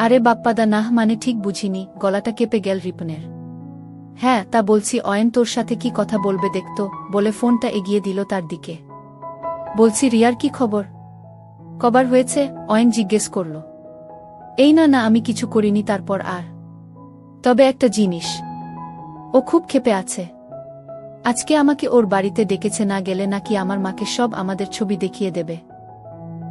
আরে বাপ্পাদা, নাহ, মানে ঠিক বুঝিনি। গলাটা কেঁপে গেল রিপনের। হ্যাঁ, তা বলছি অয়ন তোর সাথে কি কথা বলবে দেখতো, বলে ফোনটা এগিয়ে দিল তার দিকে। বলছি, রিয়ার কি খবর? কবার হয়েছে? অয়ন জিজ্ঞেস করল। এই না না, আমি কিছু করিনি। তারপর আর? তবে একটা জিনিস, ও খুব ক্ষেপে আছে। আজকে আমাকে ওর বাড়িতে ডেকেছে, না গেলে নাকি আমার মাকে সব আমাদের ছবি দেখিয়ে দেবে।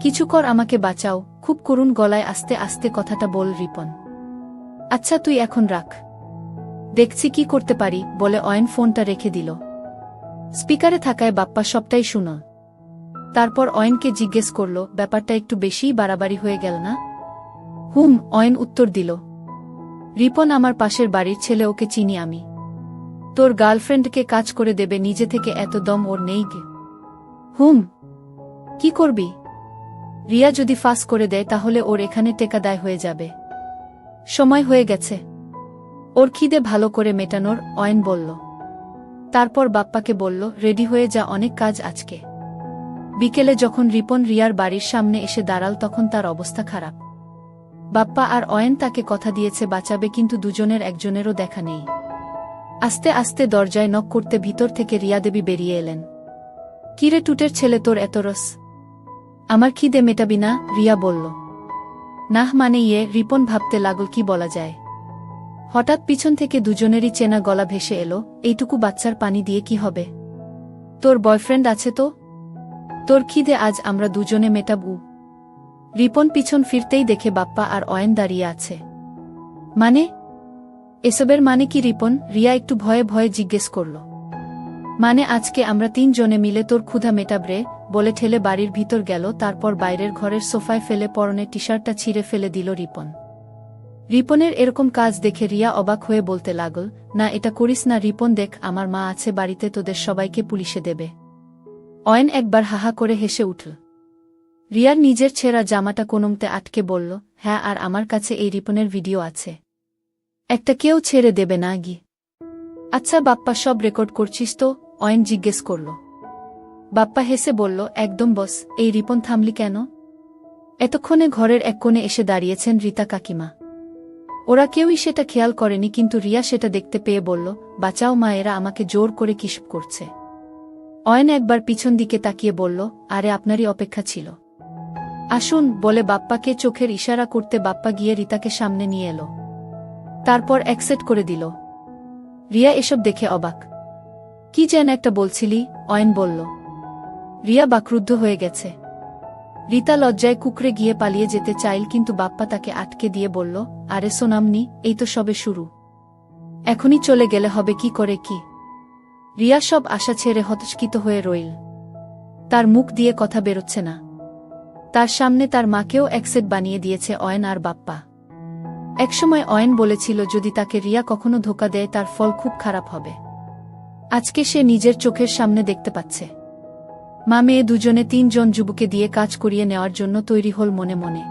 কিছু কর, আমাকে বাঁচাও। খুব করুণ গলায় আস্তে আস্তে কথাটা বল রিপন। আচ্ছা, তুই এখন রাখ, দেখছি কি করতে পারি, বলে অয়ন ফোনটা রেখে দিল। স্পিকারে থাকায় বাপ্পা সবটাই শুনল। তারপর অয়নকে জিজ্ঞেস করল, ব্যাপারটা একটু বেশিই বাড়াবাড়ি হয়ে গেল না? হুম, অয়ন উত্তর দিল। রিপন আমার পাশের বাড়ির ছেলে, ওকে চিনি আমি। তোর গার্লফ্রেন্ডকে কাজ করে দেবে নিজে থেকে, এত দম ওর নেই গে। হুম, কি করবি? রিয়া যদি ফাঁস করে দেয় তাহলে ওর এখানে টেকা দায় হয়ে যাবে। সময় হয়ে গেছে ওর খিদে ভালো করে মেটানোর, অয়ন বলল। তারপর বাপ্পাকে বলল, রেডি হয়ে যা, অনেক কাজ আজকে। বিকেলে যখন রিপন রিয়ার বাড়ির সামনে এসে দাঁড়াল তখন তার অবস্থা খারাপ। বাপ্পা আর অয়ন তাকে কথা দিয়েছে বাঁচাবে, কিন্তু দুজনের একজনেরও দেখা নেই। আস্তে আস্তে দরজায় নক করতে ভিতর থেকে রিয়া দেবী বেরিয়ে এলেন। কিরে টুটের ছেলে, তোর এত রস? আমার খিদে মেটাবি না? রিয়া বলল। নাহ, মানে রিপন ভাবতে লাগল কি বলা যায়। হঠাৎ পিছন থেকে দুজনেরই চেনা গলা ভেসে এলো, এইটুকু বাচ্চার পানি দিয়ে কি হবে? তোর বয়ফ্রেন্ড আছে তো? তোর খিদে আজ আমরা দুজনে মেটাবু। রিপন পিছন ফিরতেই দেখে বাপ্পা আর অয়ন দাঁড়িয়ে আছে। মানে? এসবের মানে কি রিপন? রিয়া একটু ভয়ে ভয়ে জিজ্ঞেস করল। মানে আজকে আমরা 3 জনে মিলে তোর ক্ষুধা মেটাবরে, বলে ঠেলে বাড়ির ভিতর গেল। তারপর বাইরের ঘরের সোফায় ফেলে পরনের টি-শার্টটা ছিঁড়ে ফেলে দিল রিপন। রিপনের এরকম কাজ দেখে রিয়া অবাক হয়ে বলতে লাগল, না, এটা করিস না রিপন, দেখ আমার মা আছে বাড়িতে, তোদের সবাইকে পুলিশে দেবে। অয়ন একবার হাহা করে হেসে উঠল। রিয়ার নিজের ছেঁড়া জামাটা কোনমতে আটকে বলল, হ্যাঁ, আর আমার কাছে এই রিপনের ভিডিও আছে। একটা কেউ ছেড়ে দেবে না গি। আচ্ছা বাপ্পা, সব রেকর্ড করছিস তো? অয়ন জিজ্ঞেস করল। বাপ্পা হেসে বলল, একদম বস। এই রিপন, থামলি কেন? এতক্ষণে ঘরের এক কোণে এসে দাঁড়িয়েছেন রীতা কাকিমা। ওরা কেউই সেটা খেয়াল করেনি, কিন্তু রিয়া সেটা দেখতে পেয়ে বলল, বাঁচাও মা, এরা আমাকে জোর করে কিসব করছে। অয়ন একবার পিছন দিকে তাকিয়ে বলল, আরে আপনারই অপেক্ষা ছিল, আসুন, বলে বাপ্পাকে চোখের ইশারা করতে বাপ্পা গিয়ে রীতাকে সামনে নিয়ে এলো। তারপর অ্যাকসেপ্ট করে দিল। রিয়া এসব দেখে অবাক। কি যেন একটা বলছিলি? অয়ন বলল। রিয়া বাকরুদ্ধ হয়ে গেছে। রীতা লজ্জায় কুকড়ে গিয়ে পালিয়ে যেতে চাইল, কিন্তু বাপ্পা তাকে আটকে দিয়ে বলল, আরে সোনামনি, এই তো সবে শুরু, এখনই চলে গেলে হবে কি করে কি? রিয়া সব আশা ছেড়ে হতচকিত হয়ে রইল। তার মুখ দিয়ে কথা বেরোচ্ছে না। তার সামনে তার মাকেও অ্যাকসেপ্ট বানিয়ে দিয়েছে অয়ন আর বাপ্পা। একসময় অয়ন বলেছিল যদি তাকে রিয়া কখনো ধোঁকা দেয় তার ফল খুব খারাপ হবে। আজকে সে নিজের চোখের সামনে দেখতে পাচ্ছে। মা মেয়ে দুজনে 3 জন যুবককে দিয়ে কাজ করিয়ে নেওয়ার জন্য তৈরি হল মনে মনে।